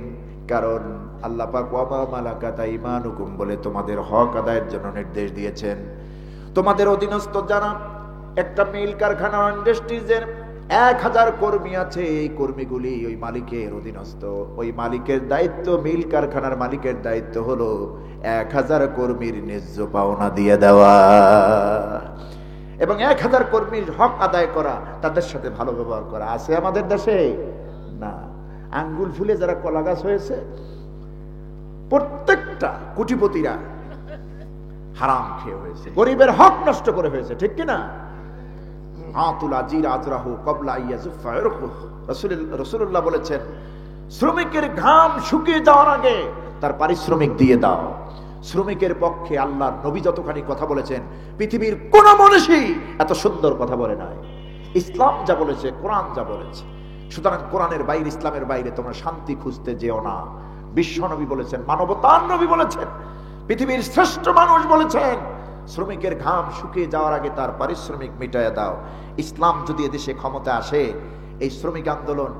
কারণ আল্লাহ পাক ওয়া মালাকাত আইমানুকুম বলে তোমাদের হক আদায়ের জন্য নির্দেশ দিয়েছেন। তোমাদের অধীনস্থ যারা, একটা মিল কারখানা, ইন্ডাস্ট্রিজের 1000 কর্মী আছে, এই কর্মীগুলি ওই মালিকের অধীনস্থ। ওই মালিকের দায়িত্ব, মিল কারখানার মালিকের দায়িত্ব হলো 1000 কর্মীর ন্যায্য পাওনা দিয়ে দেওয়া এবং 1000 কর্মীর হক আদায় করা, তাদের সাথে ভালো ব্যবহার করা। আছে আমাদের দেশে? না। আঙ্গুল ফুলে যারা কলা গাছ হয়েছে, প্রত্যেকটা কোটিপতিরা হারাম খেয়ে হয়েছে, গরিবের হক নষ্ট করে হয়েছে, ঠিক কিনা? রাসূলুল্লাহ বলেছেন, শ্রমিকের ঘাম শুকিয়ে যাওয়ার আগে তার পারিশ্রমিক দিয়ে দাও। শ্রমিকের পক্ষে আল্লাহর নবী যতখানি কথা বলেছেন, পৃথিবীর কোন মানুষই এত সুন্দর কথা বলে নাই। ইসলাম যা বলেছে, কোরআন যা বলেছে। সুতরাং কোরআনের বাইরে, ইসলামের বাইরে তোমরা শান্তি খুঁজতে যেও না। বিশ্ব নবী বলেছেন, মানবতার নবী বলেছেন, পৃথিবীর শ্রেষ্ঠ মানুষ বলেছেন, শ্রমিকের ঘাম শুকিয়ে যাওয়ার আগে তার পারিশ্রমিক মিটাইয়া দাও। ইসলাম যদি এদেশে ক্ষমতা আসে, এই শ্রমিক আন্দোলন,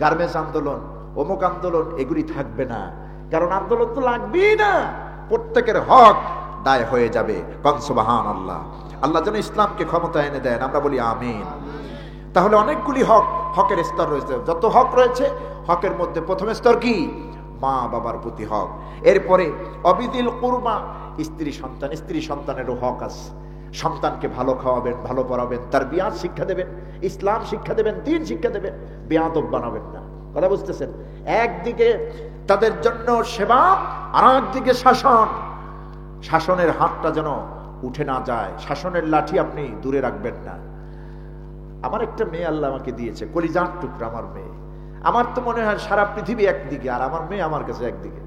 গার্মেন্টস আন্দোলন, অমুক আন্দোলন এগুলি থাকবে না, কারণ আন্দোলন তো লাগবেই না, প্রত্যেকের হক দায় হয়ে যাবে। কোন সুবহানাল্লাহ। আল্লাহ যেন ইসলামকে ক্ষমতা এনে দেন, আমরা বলি আমিন। তাহলে অনেকগুলি হকের স্তর রয়েছে। যত হক রয়েছে, হকের মধ্যে প্রথম স্তর কি? মা বাবার প্রতি হক। এরপরে অবিদিল কুরবা, স্ত্রী সন্তানেরও হক আছে। সন্তানকে ভালো খাওয়াবেন, ভালো পড়াবেন, তার বিয়াদ শিক্ষা দেবেন, ইসলাম শিক্ষা দেবেন, দ্বীন শিক্ষা দেবেন, বেয়াদব বানাবেন না। কথা বুঝতেছেন? একদিকে তাদের জন্য সেবা, আর একদিকে শাসন। শাসনের হাতটা যেন উঠে না যায়, শাসনের লাঠি আপনি দূরে রাখবেন না। আমার একটা মেয়ে আল্লাহ আমাকে দিয়েছে, কলিজার টুকরা আমার মেয়ে। আমার তো মনে হয় সারা পৃথিবী একদিকে, আর আমার মেয়ে আমার কাছে একদিকে।